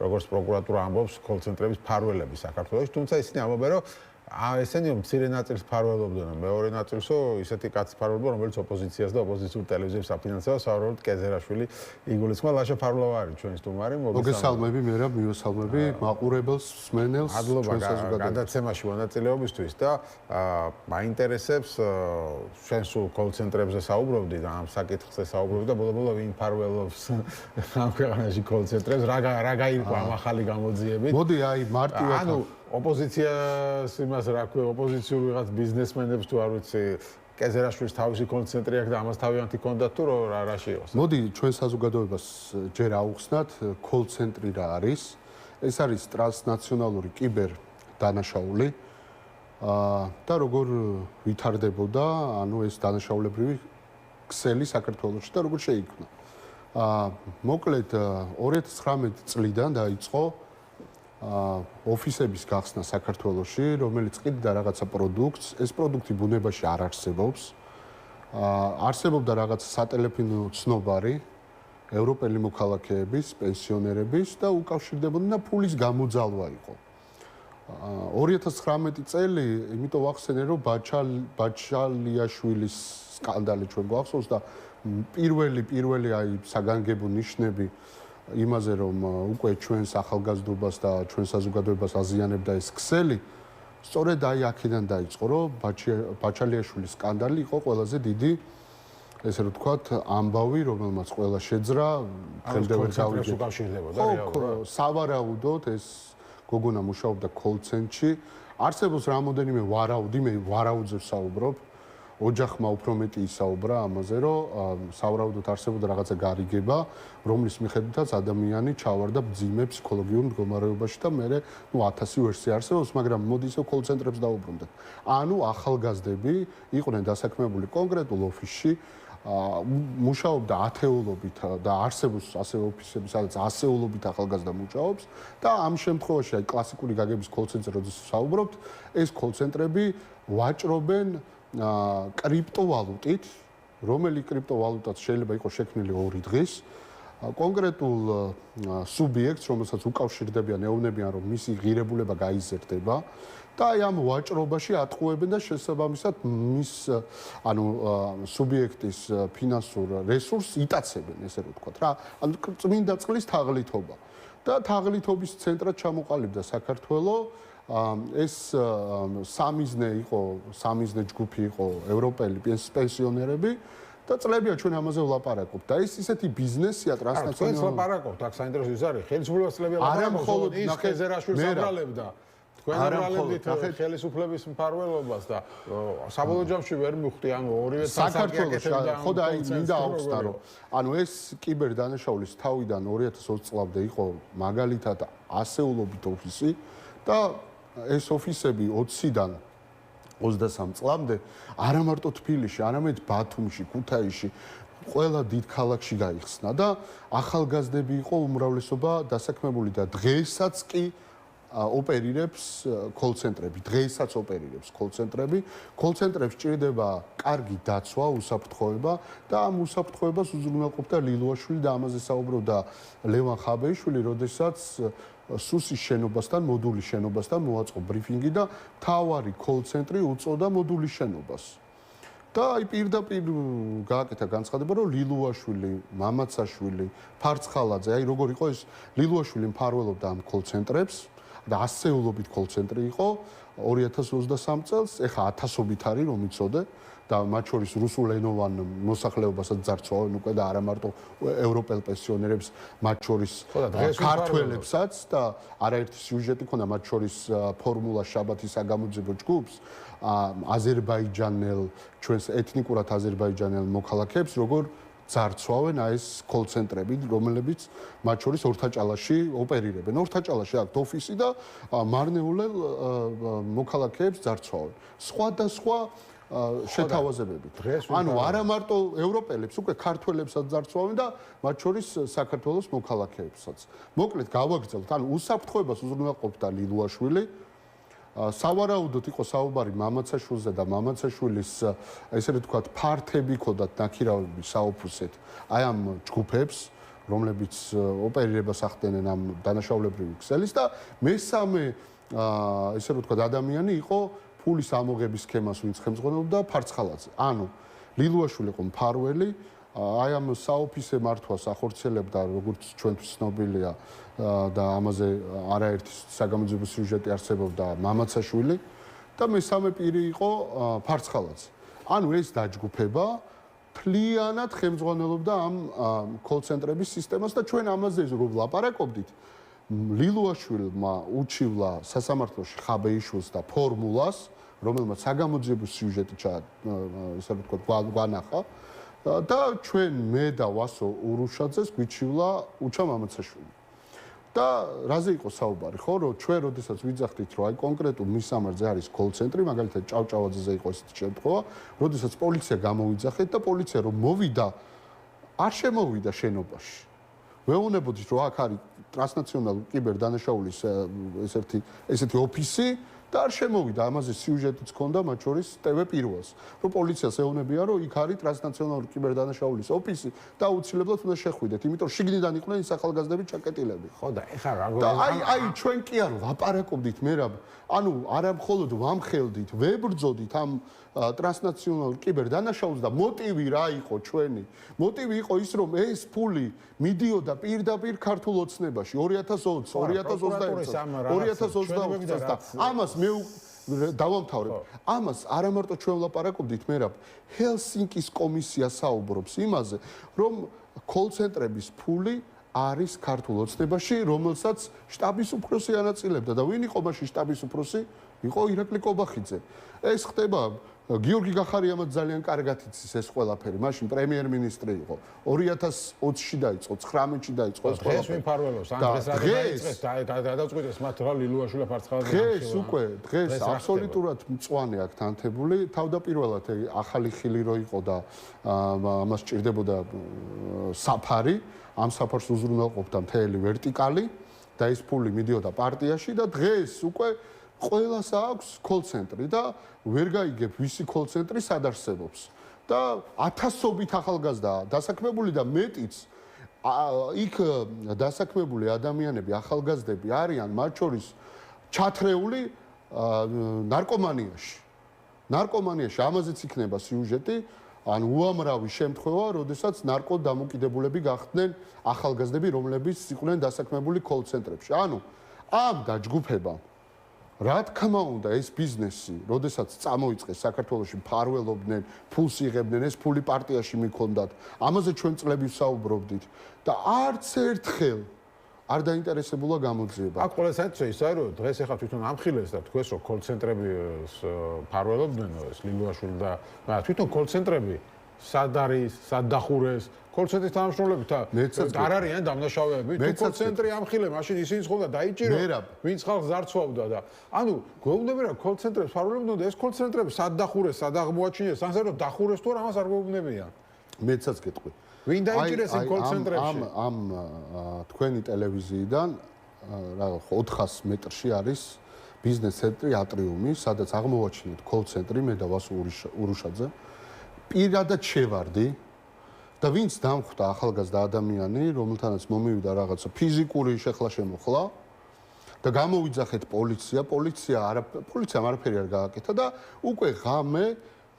[SPEAKER 1] როგორც პროკურატურა ამბობს კოლ-ცენტრების ფარველები საქართველოში, თუმცა ისინი ამბობენ, რომ ესენი მცირე ნაწილს ფარველობდნენ, მეორე ნაწილსო ისეთი კაცი ფარველობდა, რომელიც ოპოზიციას და ოპოზიციურ ტელევიზიებს აფინანსებდა, სავარაუდოდ კეზერაშვილი იგულისხმება. ლაშა ფარულავა არის ჩვენი სტუმარი.
[SPEAKER 3] მოგესალმები, მერაბ, მივესალმები მაყურებელს, მსმენელს,
[SPEAKER 1] ჩვენს საზოგადოებას. გადაცემაში მონაწილეობისთვის და მაინტერესებს ჩვენ სულ კოლ-ცენტრებზე საუბრობდით, ამ საკითხზე საუბრობდით და ბოლო-ბოლო ვინ ფარველობს ამ ქვეყანაში კოლ-ცენტრებს, რა გაირკვა ამ ახალი გამოძიებით.
[SPEAKER 3] მოდი აი მარტივად
[SPEAKER 1] ოპოზიციას იმას რა ქვია, ოპოზიციურ ვიღაც ბიზნესმენებს თუ არ ვიცი, კეზერაშვილის თავისი კოლ-ცენტრი აქვს და ამას თავიანთი ჰქონდათ თუ რაში იყოს.
[SPEAKER 3] მოდი ჩვენ საზოგადოებას ჯერ აუხსნათ, კოლ-ცენტრი რა არის. ეს არის ტრანსნაციონალური კიბერ დანაშაული და როგორ ვითარდებოდა ანუ ეს დანაშაულებრივი ქსელი საქართველოში და როგორ შეიქმნა. მოკლედ 2019 წლიდან დაიწყო ოფისების გახსნა საქართველოში, რომელიც ყიდდა რაღაცა პროდუქტს, ეს პროდუქტი ბუნებაში არ არსებობს. არსებობდა რაღაც სატელეფონო ცნობარი ევროპელი მოქალაქეების, პენსიონერების და უკავშირდებოდა ფულის გამოძალვა იყო. 2019 წელი, იმიტომ ვახსენე, რომ ბაჩალიაშვილის სკანდალი ჩვენ გვახსოვს და პირველი აი საგანგებო ნიშნები იმაზე, რომ უკვე ჩვენს ახალგაზრდობას და ჩვენ საზოგადოებას აზიანებდა ეს ქსელი, სწორედ აი აქედან დაიწყო, რომ ბაჩალიაშვილის სკანდალი იყო ყველაზე დიდი, ესე რომ ვთქვათ, ამბავი, რომელმაც ყველა შეძრა, დღემდე
[SPEAKER 1] კონცენტრებს უკავშირდებოდა
[SPEAKER 3] რეალურად. სავარაუდოდ ეს გოგონა მუშაობდა კოლ-ცენტრში. არსებობს რამოდენიმე ვარაუდი, მე ვარაუდზე ვსაუბრობ. ოჯახმა უფრო მეტი ისაუბრა ამაზე, რომ სავარაუდოდ არსებობდა რაღაცა გარიგება, რომლის მიხედვითაც ადამიანი ჩავარდა ბძიმე ფსიქოლოგიურ მდგომარეობაში და მე 1000 ვერსია არსებობს, მაგრამ მოდი ისევ კოლ-ცენტრებს დავუბრუნდეთ. ანუ ახალგაზრდები იყვნენ დასაქმებული კონკრეტულ ოფისში, მუშაობდა ათეულობით და არსებობს ასევე ოფისები, სადაც ასეულობით ახალგაზრდა მუშაობს და ამ შემთხვევაში აი კლასიკური გაგების კოლ-ცენტრი როდესაც ვსაუბრობთ, ეს კოლ-ცენტრები ვაჭრობენ კრიპტოვალუტით, რომელი კრიპტოვალუტაც შეიძლება იყოს შექმნილი 2 დღის, კონკრეტულ სუბიექტს, რომელსაც უკავშირდებიან, ეუბნებიან, რომ მისი ღირებულება გაიზრდება და აი ამ ვაჭრობაში ატყუებენ და შესაბამისად მის ანუ სუბიექტის ფინანსურ რესურსს იტაცებენ, ესე რომ ვთქვათ რა. ანუ წმინდა წყლის თაღლითობა. და თაღლითობის ცენტრად ჩამოყალიბდა საქართველო. ეს სამიზნე ჯგუფი იყო ევროპელი პენსიონერები და წლებია ჩვენ ამაზე ვლაპარაკობთ და ეს ისეთი ბიზნესია ტრანსნაციონალური.
[SPEAKER 1] ჩვენ ვლაპარაკობთ, აქ საინტერესო ის არის, ხელისუფლება წლებია ვლაპარაკობთ, ის ხეზერაშვილს აბრალებდა. თქვენ აბრალებდით ხელისუფლების მფარველობას და საბოლოო ჯამში ვერ მივხვდი, ანუ ორივე
[SPEAKER 3] საქართველოს ხო და აი მინდა აუხსნა, რომ ანუ ეს კიბერდანაშაულის თავიდან 2020 წლამდე იყო მაგალითად ასეულობით ოფისი და ეს ოფისები 20-დან 23 წლამდე არა მარტო თბილისში, არამედ ბათუმში, ქუთაისში, ყველა დიდ ქალაქში გაიხსნა და ახალგაზრდები იყო უმრავლესობა დასაქმებული და დღესაც კი ოპერირებს კოლ-ცენტრები, დღესაც ოპერირებს კოლ-ცენტრები. კოლ-ცენტრებს ჭირდება კარგი დაცვა, უსაფრთხოება და ამ უსაფრთხოებას უზრუნველყოფდა ლილუაშვილი და ამაზე საუბრობდა ლევან ხაბეიშვილი, როდესაც სუსის შენობასთან, მოდულის შენობასთან მოაწყო ბრიფინგი და თავარი კოლ-ცენტრი უწოდა მოდულის შენობას. და აი პირდაპირ გააკეთა განცხადება, რომ ლილუაშვილი, მამაცაშვილი, ფარცხალაძე, აი როგორ იყო ეს ლილუაშვილი მფარველობდა ამ კოლ-ცენტრებს და ასეულობით კოლ-ცენტრი იყო 2023 წელს, ეხა 1000-ობით არის რომ იცოდე და მათ შორის რუსულენოვან მოსახლეობასაც ძარცვავენ უკვე და არა მარტო ევროპელ პენსიონერებს, მათ შორის ქართველებსაც და არაერთი სიუჟეტი ქონდა მათ შორის ფორმულა შაბათის საგამოძიებო ჯგუფს, აზერბაიჯანელ, ჩვენს ეთნიკურად აზერბაიჯანელ მოქალაქეებს, როგორ ძარცვავენ აი ეს კოლ-ცენტრები, რომლებიც მათ შორის ორთაჭალაში ოპერირებენ. ორთაჭალაში აქვს ოფისი და მარნეულელ მოქალაქეებს ძარცვავენ. სხვადასხვა შეთავაზებებით. ანუ არა მარტო ევროპელებს, უკვე ქართველებსაც ძარცვავენ და მათ შორის საქართველოს მოქალაქეებსაც. მოკლედ გავაგრძელოთ, ანუ უსაფრთხოებას უზრუნველყოფდა ლილუაშვილი. სავარაუდოდ იყო საუბარი მამაცაშვილზე და მამაცაშვილის ესე ვთქვათ ფართები ქონდათ ნაქირავები საოფისეთ აი ამ ჯგუფებს, რომლებიც ოპერირებას ახდენენ ამ დანაშაულებრივი ქსელის და მესამე ესე ვთქვათ ადამიანი იყო ფულის ამოღების სქემას ვინც ხელმძღვანელობდა ფარცხალაძე. ანუ ლილუაშვილი იყო მფარველი, აი ამ საოფისე მართვას ახორციელებდა, როგორც ჩვენთვის ცნობილია და ამაზე არაერთი საგამოძიებო სიუჟეტი არსებობდა მამაცაშვილი და მესამე პირი იყო ფარცხალაძე. ანუ ეს დაჯგუფება მთლიანად ხელმძღვანელობდა ამ კოლ-ცენტრების სისტემას და ჩვენ ამაზე რო ვლაპარაკობდით, ლილუაშვილმა უჩივლა სასამართლოში ხაბეიშვილს და ფორმულას, რომელმაც საგამოძიებო სიუჟეტი ესე ვთქვათ გვანახა და ჩვენ მე და ვასო ურუშაძეს გვიჩივლა უჩა მამაცაშვილი. და რაზე იყო საუბარი, ხო, რომ ჩვენ როდესაც ვიძახდით, რომ აი კონკრეტულ მისამართზე არის კოლ-ცენტრი, მაგალითად ჭავჭავაძეზე იყო ესეთი შემთხვევა, როდესაც პოლიცია გამოვიძახეთ და პოლიცია რომ მოვიდა, არ შემოვიდა შენობაში. ვეუბნებოდით, რომ აქ არის ტრანსნაციონალური კიბერდანაშაულის ესეთი ოფისი და არ შემოვიდა, ამაზე სიუჟეტიც ჰქონდა, მათ შორის TV პირველს, რომ პოლიციას ეუბნებია, რომ იქ არის ტრანსნაციონალური კიბერდანაშაულის ოფისი და აუცილებლად უნდა შეხვიდეთ, იმიტომ რომ შიგნიდან იყვნენ ის ახალგაზრდები ჩაკეტილები.
[SPEAKER 1] ხო და ეხლა რა
[SPEAKER 3] და აი ჩვენ კი არ ვლაპარაკობდით მერაბ, ანუ არა მხოლოდ ვამხელდით, ვებრძოდით ამ ტრანსნაციონალურ კიბერდანაშაულს და მოტივი რა იყო ჩვენი? მოტივი იყო ის, რომ ეს ფული მიდიოდა პირდაპირ ქართულ ოცნებაში 2020, 2021 წელს და ამას მე დავამთავრებ. ამას არა მარტო ჩვენ ვლაპარაკობდით მერაბ, ჰელსინკის კომისია საუბრობს იმაზე, რომ კოლ-ცენტრების ფული არის ქართულ ოცნებაში, რომელსაც შტაბის უფროსი ანაწილებდა და ვინ იყო მაშინ შტაბის უფროსი? იყო ირაკლი კობახიძე. ეს ხდება გიორგი გახარიამაც ძალიან კარგად იცის ეს ყველაფერი. მაშინ პრემიერ-მინისტრი იყო. 2020-ში დაიწყო, 19-ში დაიწყო ეს ყველაფერი.
[SPEAKER 1] დღეს ვიფარველოს, ან დღეს რა დაიწყეს, გადაწყვიტეს მათ რა ლილუაშვილი ფარცხალაძე.
[SPEAKER 3] დღეს უკვე, დღეს აბსოლუტურად მწვანე აქ თანთებული. თავდაპირველად ახალი ხილი რო იყო და ამას ჭირდებოდა საფარი, ამ საფარს უზრუნველყოფდა მთელი ვერტიკალი და ეს ფული მიდიოდა პარტიაში და დღეს უკვე ყველას აქვს კოლ-ცენტრი და ვერ გაიგებ ვისი კოლ-ცენტრი სად არსებობს და ათასობით ახალგაზრდაა დასაქმებული და მეტიც იქ დასაქმებული ადამიანები, ახალგაზრდები არიან მათ შორის ჩათრეული ნარკომანიაში. ნარკომანიაში ამაზეც იქნება სიუჟეტი, ან უამრავი შემთხვევა, როდესაც ნარკოდამოკიდებულები გახდნენ ახალგაზრდები, რომლებიც იყვნენ დასაქმებული კოლ-ცენტრებში. ანუ ამ დაჯგუფებამ რა თქმა უნდა ეს ბიზნესი, როდესაც წამოიწყეს საქართველოში, მფარველობდნენ, ფულს იღებდნენ, ეს ფული პარტიაში მიქონდათ. ამაზე ჩვენ წლების საუბრობდით და არც ერთხელ არ დაინტერესებულა გამოძიება.
[SPEAKER 1] აქ ყველა საერთოდ ისაა, რომ დღეს ახლა თვითონ ამხილეს და თქვეს, რომ კოლ-ცენტრები მფარველობდნენ ეს ლილუაშვილი და თვითონ კოლ-ცენტრები სად არის, სად დახურეს, კოლ-ცენტრის თანამშრომლები არ არიან დამნაშავეები, თუ კოლ-ცენტრი ამხილე, მაშინ ისინი ხოდა დაიჭირო, ვინც ხალხს ზარცვავდა და ანუ გვეუბნები რა კოლ-ცენტრებს მფარველობდნენ და ეს კოლ-ცენტრები სად დახურეს, სად აღმოაჩინეს, ან საერთოდ დახურეს თუ არა, ამას არ გვეუბნებიან.
[SPEAKER 3] მეცაც გეტყვი.
[SPEAKER 1] ვინ დაიჭირეს იმ კოლ-ცენტრებში?
[SPEAKER 3] ამ თქვენი ტელევიზიიდან რა 400 მეტრში არის ბიზნეს ცენტრი ატრიუმი, სადაც აღმოვაჩინეთ კოლ-ცენტრი, მე და ვასილ ურუშაძე. პირადად შევარდი და ვინც დამხვდა ახალგაზრდა ადამიანი, რომელთანაც მომივიდა რაღაცა ფიზიკური შეხლა შემოხლა და გამოვიძახეთ პოლიციამ არაფერი არ გააკეთა და უკვე ღამე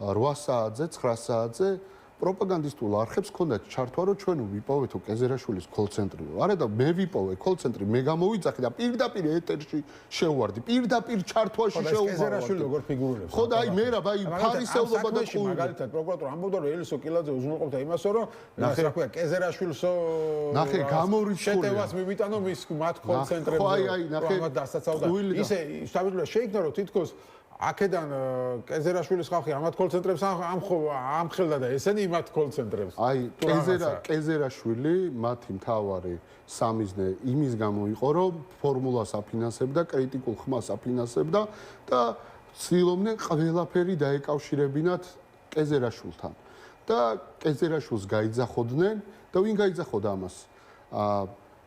[SPEAKER 3] 8 საათზე, 9 საათზე პროპაგანდისტულ არხებს ჰქონდათ ჩართვა, რომ ჩვენ ვიპოვეთო კეზერაშვილის კოლ-ცენტრი. არა და მე ვიპოვე კოლ-ცენტრი, მე გამოვიძახე და პირდაპირ ეთერში შევვარდი, პირდაპირ ჩართვაში შევვარდი.
[SPEAKER 1] კეზერაშვილი როგორ ფიგურირებს?
[SPEAKER 3] ხო და აი მე რა, აი ფარისევლობა და ყური.
[SPEAKER 1] მაგალითად პროკურატურა ამბობდა, რომ ელისო კილაძე უზრუნველყოფდა იმასო, რომ ნახე რა ქვია, კეზერაშვილსო
[SPEAKER 3] ნახე გამორიცხულია.
[SPEAKER 1] შეტევას მივიტანო მის მათ კოლ-ცენტრებზე.
[SPEAKER 3] ხო აი ნახე
[SPEAKER 1] დასაცავდა. ისე შტაბილია შეიქმნა, რომ თითქოს აქედან კეზერაშვილის ხალხი ამათ კოლ-ცენტრებს ამხელდა და ესენი იმათ კოლ-ცენტრებს.
[SPEAKER 3] აი კეზერაშვილი მათი მთავარი სამიზნე იმის გამო იყო, რომ ფორმულას აფინანსებდა, კრიტიკულ ხმას აფინანსებდა და ცდილობდნენ ყველაფერი დაეკავშირებინათ კეზერაშვილთან. და კეზერაშვილს გაიძახოდნენ და ვინ გაიძახოდა ამას?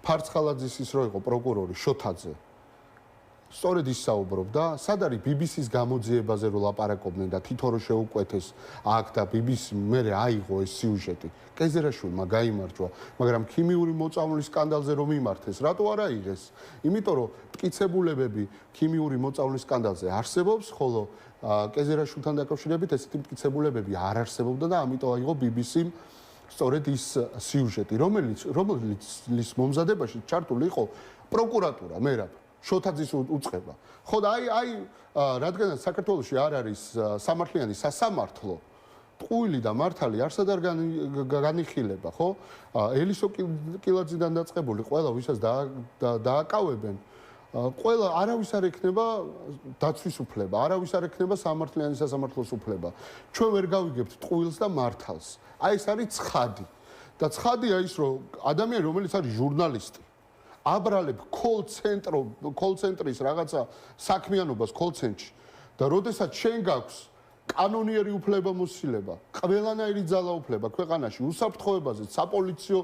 [SPEAKER 3] ფარცხალაძის ის რო იყო პროკურორი შოთაძე. სწორედ ის საუბრობდა, სად არის BBC-ს გამოძიებაზე რო ლაპარაკობდნენ და თითო რო შეუკვეთეს აქ და BBC მერე აიღო ეს სიუჟეტი. კეზერაშვილმა გაიმარჯვა, მაგრამ ქიმიური მოწამვლის სკანდალზე რომ იმართეს, რატო არ აიღეს? იმიტომ რომ მტკიცებულებები ქიმიური მოწამვლის სკანდალზე არსებობს, ხოლო კეზერაშვილთან დაკავშირებით ესეთი მტკიცებულებები არ არსებობდა და ამიტომ აიღო BBC-მ სწორედ ის სიუჟეტი, რომელიც მომზადებაში ჩართული იყო პროკურატურა, მერაბ შოთაძის უწყება. ხო და აი რადგანაც საქართველოში არ არის სამართლიანი სასამართლო, ტყუილი და მართალი არსად არ განიხილება, ხო? ელისო კილაძიდან დაწყებული ყველა ვისაც დააკავებენ, ყველა არავის არ ექნება დაცვის უფლება, არავის არ ექნება სამართლიანი სასამართლოს უფლება. ჩვენ ვერ გავიგებთ ტყუილს და მართალს. აი ეს არის ცხადი. და ცხადია ის, რომ ადამიანი, რომელიც არის ჟურნალისტი, აბრალებ კოლ-ცენტრის რაღაცა საქმიანობას კოლ-ცენტრში და როდესაც შენ გაქვს კანონიერი უფლებამოსილება, ყველანაირი ძალაუფლება ქვეყანაში უსაფრთხოებაზე, საპოლიციო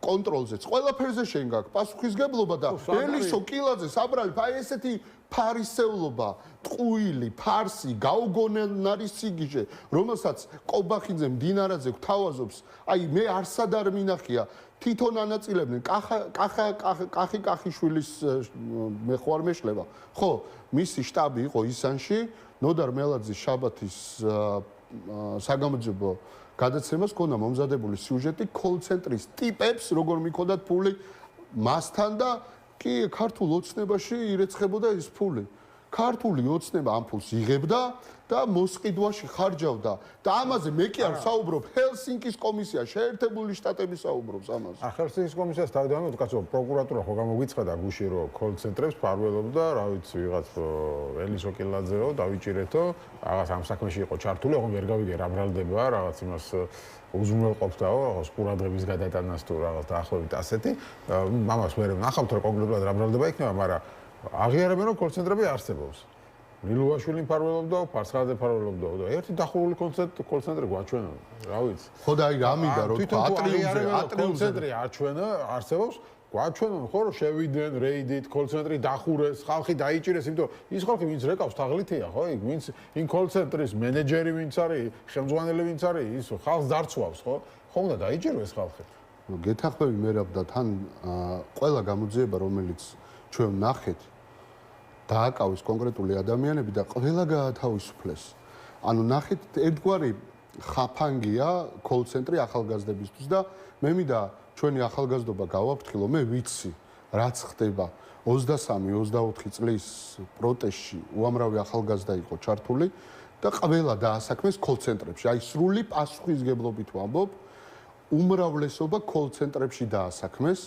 [SPEAKER 3] კონტროლზეც, ყველაფერზე შენ გაქვს პასუხისგებლობა და ელისო კილაძეს აბრალებ აი ესეთი ფარისევლობა, ტყუილი, ფარსი, გაუგონარი სიგიჟე, რომელსაც კობახიძე მდინარაძე გვთავაზობს, აი მე არსად არ მინახია თვითონ ანაწილებდნენ კახიშვილის მე ხო არ მეშლება. ხო, მისი შტაბი იყო ისანში, ნოდარ მელაძის შაბათის საგამოძიებო გადაცემას ქონდა მომზადებული სიუჟეტი კოლ-ცენტრის ტიპებს, როგორ მიქონდათ ფული მასთან და კი ქართულ ოცნებაში ირეცხებოდა ეს ფული. ქართული ოცნება ამ ფულს იღებდა და მოსყიდვაში ხარჯავდა და ამაზე მე კი არ საუბრობ, ჰელსინკის კომისია, შეერთებული შტატები საუბრობს ამაზე.
[SPEAKER 1] ჰელსინკის კომისიას თავიდანვე კაცო პროკურატურა ხო გამოგვიცხადა გუში რომ კოლ-ცენტრებს ფარველობდა, რა ვიცი, ვიღაც ელისო კილაძეო, დავიჭირეთო, რაღაც ამ საქმეში იყო ჩართული, ხო ვერ გავიგე რა ბრალდება, რაღაც იმას უზრუნველყოფდაო, რაღაც ყურადღების გადატანას თუ რაღაც დაახლოებით ასეთი. ამას ვერ ვნახავთ რომ კონკრეტულად რა ბრალდება იქნება, მაგრამ აღიარებენ რომ კოლ-ცენტრები არსებობს. ილუაშვილი მფარველობდა, ფარსხაძე მფარველობდა და ერთი დახურული კოლ-ცენტრი გვაჩვენა, რა ვიცი.
[SPEAKER 3] ხო და აი რამინდა რომ
[SPEAKER 1] კოლ-ცენტრი არჩვენა, არსებობს, გვაჩვენა ხო რომ შევიდნენ რეიდით, კოლ-ცენტრი დახურეს, ხალხი დაიჭირეს, იმიტომ ის ხალხი ვინც რეკავს თაღლითია, ხო? ვინც იმ კოლ-ცენტრის მენეჯერი ვინც არის, ხელმძღვანელი ვინც არის, ის ხალხს დარწვავს, ხო? ხომ და დაიჭირეს ხალხი.
[SPEAKER 3] გეთახმები მერაბ და თან ყველა გამოძიება რომელიც ჩვენ ნახეთ დააკავეს კონკრეტული ადამიანები და ყველა გაათავისუფლეს. ანუ ნახეთ ერთგვარი ხაფანგია კოლ-ცენტრი ახალგაზრდებისთვის და მე მინდა ჩვენი ახალგაზრდობა გავაფრთხილო, მე ვიცი რაც ხდება 23-24 წლის პროტესტში უამრავი ახალგაზრდა იყო ჩართული და ყველა დაასაქმეს კოლ-ცენტრებში. აი სრული პასუხისგებლობით ვამბობ, უმრავლესობა კოლ-ცენტრებში დაასაქმეს.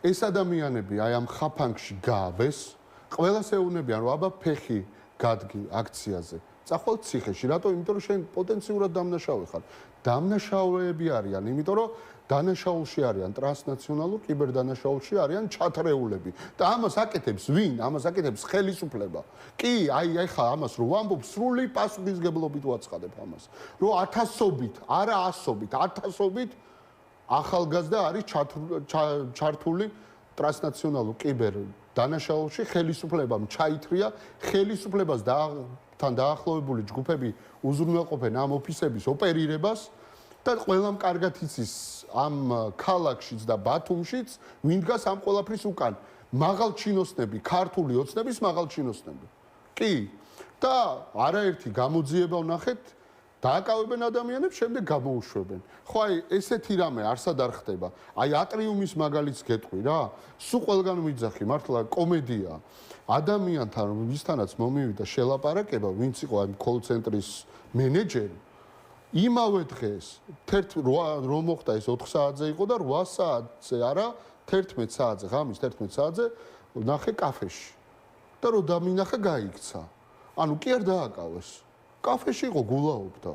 [SPEAKER 3] ეს ადამიანები აი ამ ხაფანგში გააბეს, ყველას ეუბნებიან რომ აბა ფეხი გადგი აქციაზე. წახვალ ციხეში, რატო? იმიტომ რომ შენ პოტენციურად დამნაშავე ხარ. დამნაშავეები არიან, იმიტომ რომ დანაშაულში არიან ტრანსნაციონალურ კიბერდანაშაულში არიან ჩათრეულები. და ამას აკეთებს ვინ? ამას აკეთებს ხელისუფლება. კი, აი ხა ამას რო ვამბობ, სრული პასუხისგებლობით ვაცხადებ ამას. რომ ათასობით, არა ასობით, ათასობით ახალგაზრდა არის ჩართული ტრანსნაციონალურ კიბერ დანაშაულში, ხელისუფლებამ ჩაითრია, ხელისუფლებას თან დაახლოებული ჯგუფები უზრუნველყოფენ ამ ოფისების ოპერირებას და ყველამ კარგად იცის ამ ქალაქშიც და ბათუმშიც ვინ დგას ამ ყველაფრის უკან. მაღალჩინოსნები, ქართული ოცნების მაღალჩინოსნები. კი. და არაერთი გამოძიება ვნახეთ დააკავებენ ადამიანებს, შემდეგ გამოუშვებენ. ხო აი ესეთი რამე არსად არ ხდება. აი ატრიუმის მაგალითს გეტყვი რა. სულ ყველგან ვიძახი, მართლა კომედია. ადამიანთან ვისთანაც მომივიდა შელაპარაკება, ვინც იყო აი კოლ-ცენტრის მენეჯერი, იმავე დღეს რომ მოხდა ეს 4 საათზე იყო და 8 საათზე არა 11 საათზე, ღამის 11 საათზე ნახე კაფეში. და რომ დამინახა გაიქცა. ანუ კი არ დააკავეს. კაფეში იყო გულაობდა.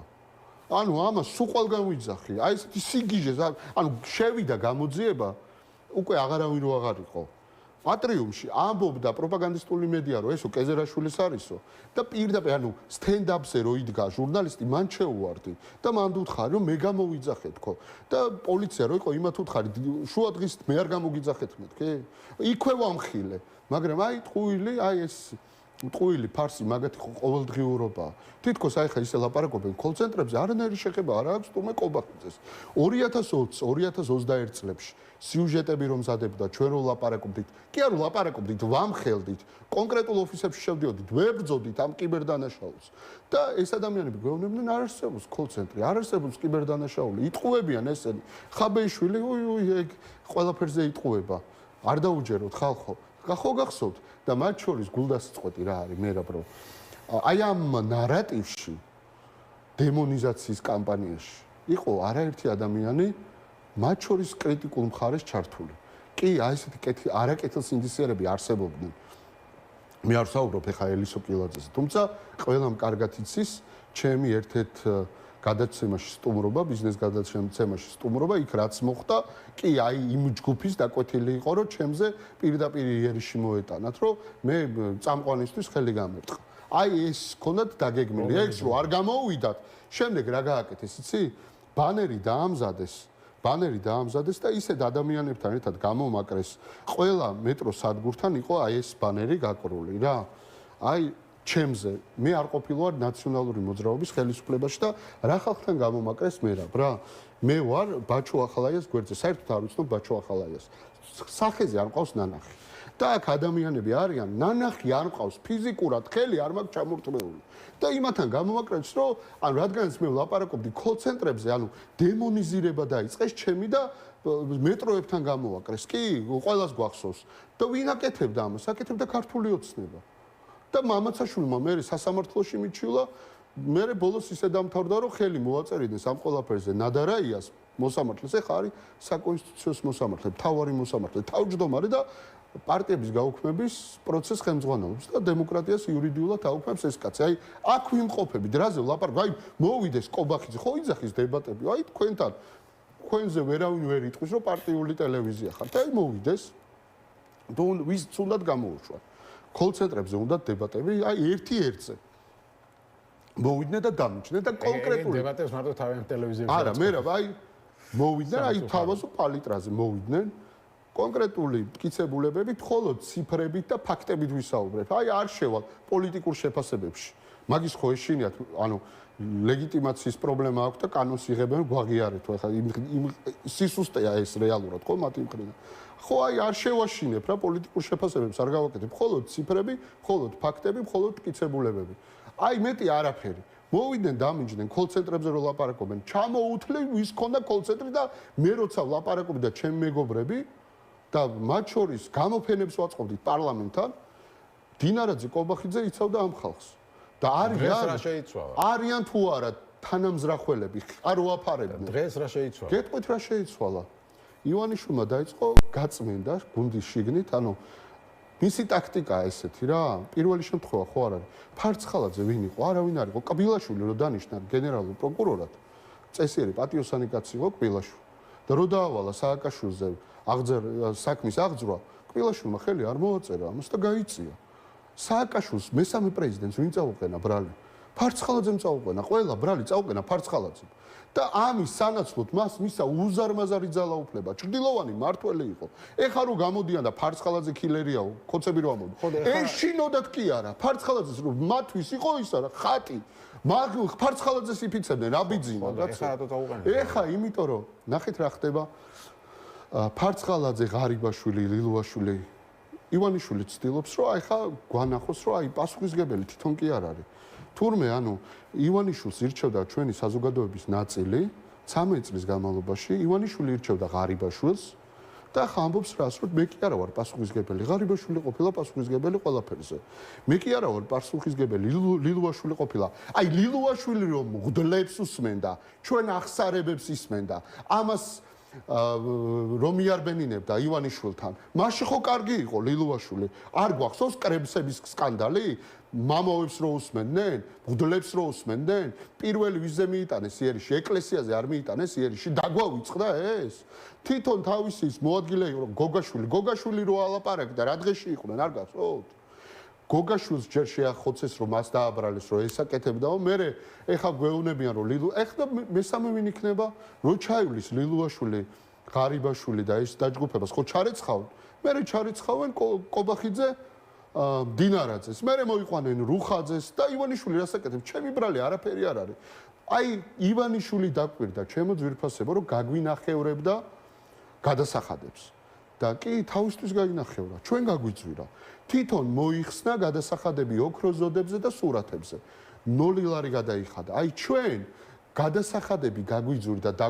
[SPEAKER 3] ანუ ამას სულ ყველგან ვიძახი. აი ესეთი სიგიჟე, ანუ შევიდა გამოძიება, უკვე აღარავინ რო აღარ იყო. ატრიუმში ამბობდა პროპაგანდისტული მედია რომ ესო კეზერაშვილის არისო და პირდაპირ ანუ სტენდაპზე რო იდგა ჟურნალისტი მან შეუვარდი და მან უთხარი რომ მე გამოვიძახე თქო და პოლიცია რო იყო იმათ უთხარი შუადღის მე არ გამოგიძახეთ მეთქი იქვე ვამხილე მაგრამ აი ტყუილი აი ეს ტყუილი ფარსი მაგათი ყოველდღიურობაა თითქოს აი ხა ისე ლაპარაკობენ კოლ-ცენტრებზე არანაირი შეხება არ აქვს თუმე კობახიძეს 2020-2021 წლებში სიუჟეტები რომ მზადებდა ჩვენ რო ლაპარაკობდით კი არ ლაპარაკობდით ვამხელდით კონკრეტულ ოფისებში შევდიოდით ვებრძოდით ამ კიბერდანაშაულს და ეს ადამიანები გვეუბნებდნენ არ არსებობს კოლ-ცენტრი არ არსებობს კიბერდანაშაული იტყუებიან ესენი ხაბეიშვილი ეგ ყველაფერზე იტყუება არ დაუჯეროთ ხალხო ხო გახსოვთ და მათ შორის გულდასწყვეტი რა არის მე რა ბრო აი ამ ნარატივში დემონიზაციის კამპანიაში იყო არაერთი ადამიანი მათ შორის კრიტიკულ მხარეს ჩართული კი აი ესეთი არაკეთილსინდისიერები არსებობდნენ მე არ ვსაუბრობ ეხა ელისო კილაძეზე თუმცა ყველამ კარგად იცის ჩემი ერთ-ერთ გადაცემაში სტუმრობა, ბიზნეს გადაცემაში სტუმრობა, იქ რაც მოხდა, კი აი იმ ჯგუფის დაკვეთილი იყო, რომ ჩემზე პირდაპირ იერიში მოეტანათ, რომ მე წამყვანისთვის ხელი გამერტყა. აი ეს ქონდათ დაგეგმილი, ეს რო არ გამოუვიდათ, შემდეგ რა გააკეთეს, იცი? ბანერი დაამზადეს და ისეთ ადამიანებთან ერთად გამომაკრეს. ყველა მეტრო სადგურთან იყო აი ეს ბანერი გაკრული რა. აი ჩემზე მე არ ყოფილვარ ნაციონალური მოძრაობის ხელისუფლებაში და რა ხალხთან გამომაკრეს მე რა. მე ვარ ბაჩო ახალაიას გვერდზე, საერთოდ არ ვიცნობ ბაჩო ახალაიას. სახეზე არ მყავს ნანახი. და აქ ადამიანები არიან, ნანახი არ მყავს, ფიზიკურად ხელი არ მაქვს ჩამორთმეული. და იმათთან გამომაკრეს, რომ ანუ რადგანაც მე ვლაპარაკობდი კოლ-ცენტრებზე, ანუ დემონიზირება დაიწყეს ჩემი და მეტროებთან გამოვაკრეს. კი, ყველას გვახსოვს. და ვინ აკეთებდა ამას? აკეთებდა ქართული ოცნება. და მამაცაშვილმა მე სასამართლოში მიჩილა, მე ბოლოს ისე დამთავრდა, რომ ხელი მოაწერიდნენ ამ ყველაფერზე ნადარაიას მოსამართლეს, ეხა არის საკონსტიტუციო მოსამართლე, მთავარი მოსამართლე, თავმჯდომარე და პარტიების გაუქმების პროცესს ხელმძღვანელობს და დემოკრატიას იურიდიულად აუქმებს ეს კაცი. აი, აქ ვიმყოფები, დრაზე ვლაპარაკობ, აი, მოვიდეს კობახიძე, ხო იძახის დებატები, აი, თქვენთან, თქვენზე ვერავინ ვერ იტყვის, რომ პარტიული ტელევიზია ხართ, აი, მოვიდეს. თუ ვის უნდათ გამოუშვათ. კოლ-ცენტრებზე უნდა დებატები, აი, ერთ-ერთზე. მოვიდნენ და დამიჩნდნენ და კონკრეტული
[SPEAKER 1] დებატებს მარტო თავიანთ ტელევიზიებზე.
[SPEAKER 3] არა, მე რა, აი, მოვიდნენ, აი, თავაზო პალიტრაზე მოვიდნენ. კონკრეტული მტკიცებულებები მხოლოდ ციფრებით და ფაქტებით ვისაუბრებ. აი არ შევალ პოლიტიკურ შეფასებებში. მაგის ხო ეშინიათ, ანუ ლეგიტიმაციის პრობლემა აქვს და კანონს იღებენ გვაღიარეთო. ახლა იმ სისუსტეა ეს რეალურად ხო მათი მხრიდან. ხო აი არ შევაშინებ რა პოლიტიკურ შეფასებებს არ გავაკეთებ. მხოლოდ ციფრები, მხოლოდ ფაქტები, მხოლოდ მტკიცებულებები. აი მეტი არაფერი. მოვიდნენ დამინჯდნენ კოლ-ცენტრებზე რო ლაპარაკობენ. ჩამოუთლე ვის ქონდა კოლ-ცენტრი და მე როცა ვლაპარაკობდი და ჩემი მეგობრები და მათ შორის გამოფენებს ვაწყობდით პარლამენტთან, დინარაძე კობახიძე იცავდა ამ ხალხს. და არიან თუ არა თანამზრახველები, არ ვაფარებდნენ.
[SPEAKER 1] დღეს რა შეიცვალა?
[SPEAKER 3] გეტყვით რა შეიცვალა? ივანიშვილმა დაიწყო გაწმენდა გუნდის შიგნით, ანუ მისი ტაქტიკაა ესეთი რა. პირველი შემთხვევა ხო არ არის. ფარცხალაძე ვინ იყო? არავინ არ იყო. კბილაშვილი რო დანიშნა გენერალურ პროკურორად, წესიერი პატიოსანი კაცი იყო კბილაშვილი. და რო დაავალა სააკაშვილზე საქმის აღძვრა, კბილაშვილმა ხელი არ მოაწერა ამას და გაიწია. სააკაშვილს მესამე პრეზიდენტს ვინ წაუყენა ბრალი? ფარცხალაძემ წაუყენა, ყველა ბრალი წაუყენა ფარცხალაძემ. და ამის სანაცვლოდ მას მისცა უზარმაზარი ძალაუფლება, ჭრდილოვანი მართველი იყო. ეხა რო გამოდიან და ფარცხალაძე კილერიაო, ხოცები რო ამოდი. ეს შინოდათ კი არა, ფარცხალაძეს რო მათთვის იყო ისა რა, ხატი. მაგ ფარცხალაძეს იფიცებდნენ, აბიძინა,
[SPEAKER 1] კაცო. ეხა რატო წაუყენა?
[SPEAKER 3] ეხა იმიტომ რომ ნახეთ რა ხდება. ფარცხალაძე, ღარიბაშვილი, ლილუაშვილი, ივანიშვილი ცდილობს, რომ აი ხა გვანახოს, რომ აი პასუხისგებელი თვითონ კი არ არის. თურმე, ანუ ივანიშვილს ირჩევდა ჩვენი საზოგადოების ნაწილი 13 წლის განმავლობაში, ივანიშვილი ირჩევდა ღარიბაშვილს და ხა ამბობს რას, რომ მე კი არა ვარ პასუხისგებელი, ღარიბაშვილი ყოფილა პასუხისგებელი ყველაფერზე. მე კი არა ვარ პასუხისგებელი, ლილუაშვილი ყოფილა. აი ლილუაშვილი რომ მღვდლებს უსმენდა, ჩვენ ახსარებებს ისმენდა. ამას რომ იარბენინებდა ივანიშვილთან. მაშინ ხო კარგი იყო ლილუაშვილი. არ გვახსოვს კრებსების სკანდალი? მამავებს რო უსმენდნენ, მღვდლებს რო უსმენდნენ, პირველი ვიზზე მიიტანეს იერიში, ეკლესიაზე არ მიიტანეს იერიში, დაგვავიწყდა ეს. თვითონ თავისი მოადგილე იყო გოგაშვილი რო ალაპარაკდა, რა დღეში იყვნენ, არ გახსოვთ? გოგაშვილს ჯერ შეახოცეს რომ მას დააბრალეს რომ ესაკეთებდაო, მე ეხა გვეუბნებიან რომ ლილუ, ეხლა მესამე ვინ იქნება? რო ჩაივლის ლილუაშვილი, ღარიბაშვილი და ეს დაჯგუფებას ხო ჩარეცხავენ? მე ჩარეცხავენ კობახიძე, დინარაძეს, მე მოიყვანენ რუხაძეს და ივანიშვილი რასაკეთებს? ჩემი ბრალი არაფერი არ არის. აი ივანიშვილი დაკვირდა ჩემო ძვირფასებო რომ გაგვინახევრებდა გადასახადებს. და კი თავისთვის გაინახევრა, ჩვენ გაგვიწვირა. თვითონ მოიხსნა გადასახადები ოქროზოდებზე და სურათებზე. 0 ლარი გადაიხადა. აი ჩვენ გადასახადები გაგვიძვირდა და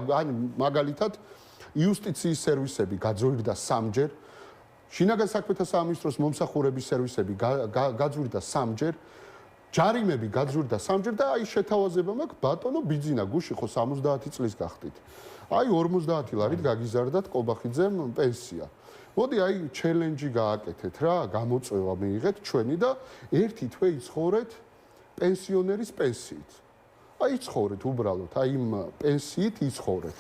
[SPEAKER 3] მაგალითად იუსტიციის სერვისები გაძვირდა 3-ჯერ. შინაგან საქმეთა სამინისტროს მომსახურების სერვისები გაძვირდა 3-ჯერ. ჯარიმები გაძვირდა 3-ჯერ და აი შეთავაზება მაქვს ბატონო ბიძინა გუში ხო 70 წლის გახდით. აი 50 ლარით გაგიზარდათ კობახიძემ პენსია. მოდი აი ჩელენჯი გააკეთეთ რა, გამოწვევა მიიღეთ ჩვენი და ერთი თვე იცხოვრეთ პენსიონერის პენსიით. აი იცხოვრეთ უბრალოდ, აი იმ პენსიით იცხოვრეთ.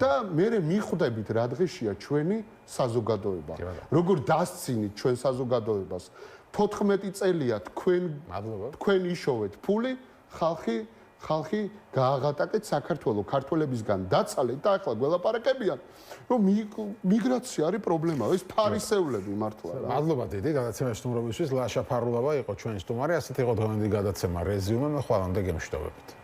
[SPEAKER 3] და მე მიხვდებით რა დღეშია ჩვენი საზოგადოება. როგორ დასცინით ჩვენ საზოგადოებას. 14 წელია თქვენ იშოვეთ ფული, ხალხი გააღატაკეთ საქართველოს, ქართველებისგან დაცალეთ და ახლა გველაპარაკებიან, რომ მიგრაცია არის პრობლემა, ეს ფარისევლები მართლა რა.
[SPEAKER 1] მადლობა დიდი გადაცემის სტუმრობისთვის. ლაშა ფარულავა იყო ჩვენი სტუმარი, ასეთ იყო დღევანდელი გადაცემა რეზიუმე, მე ხვალამდე გემშვიდობებით.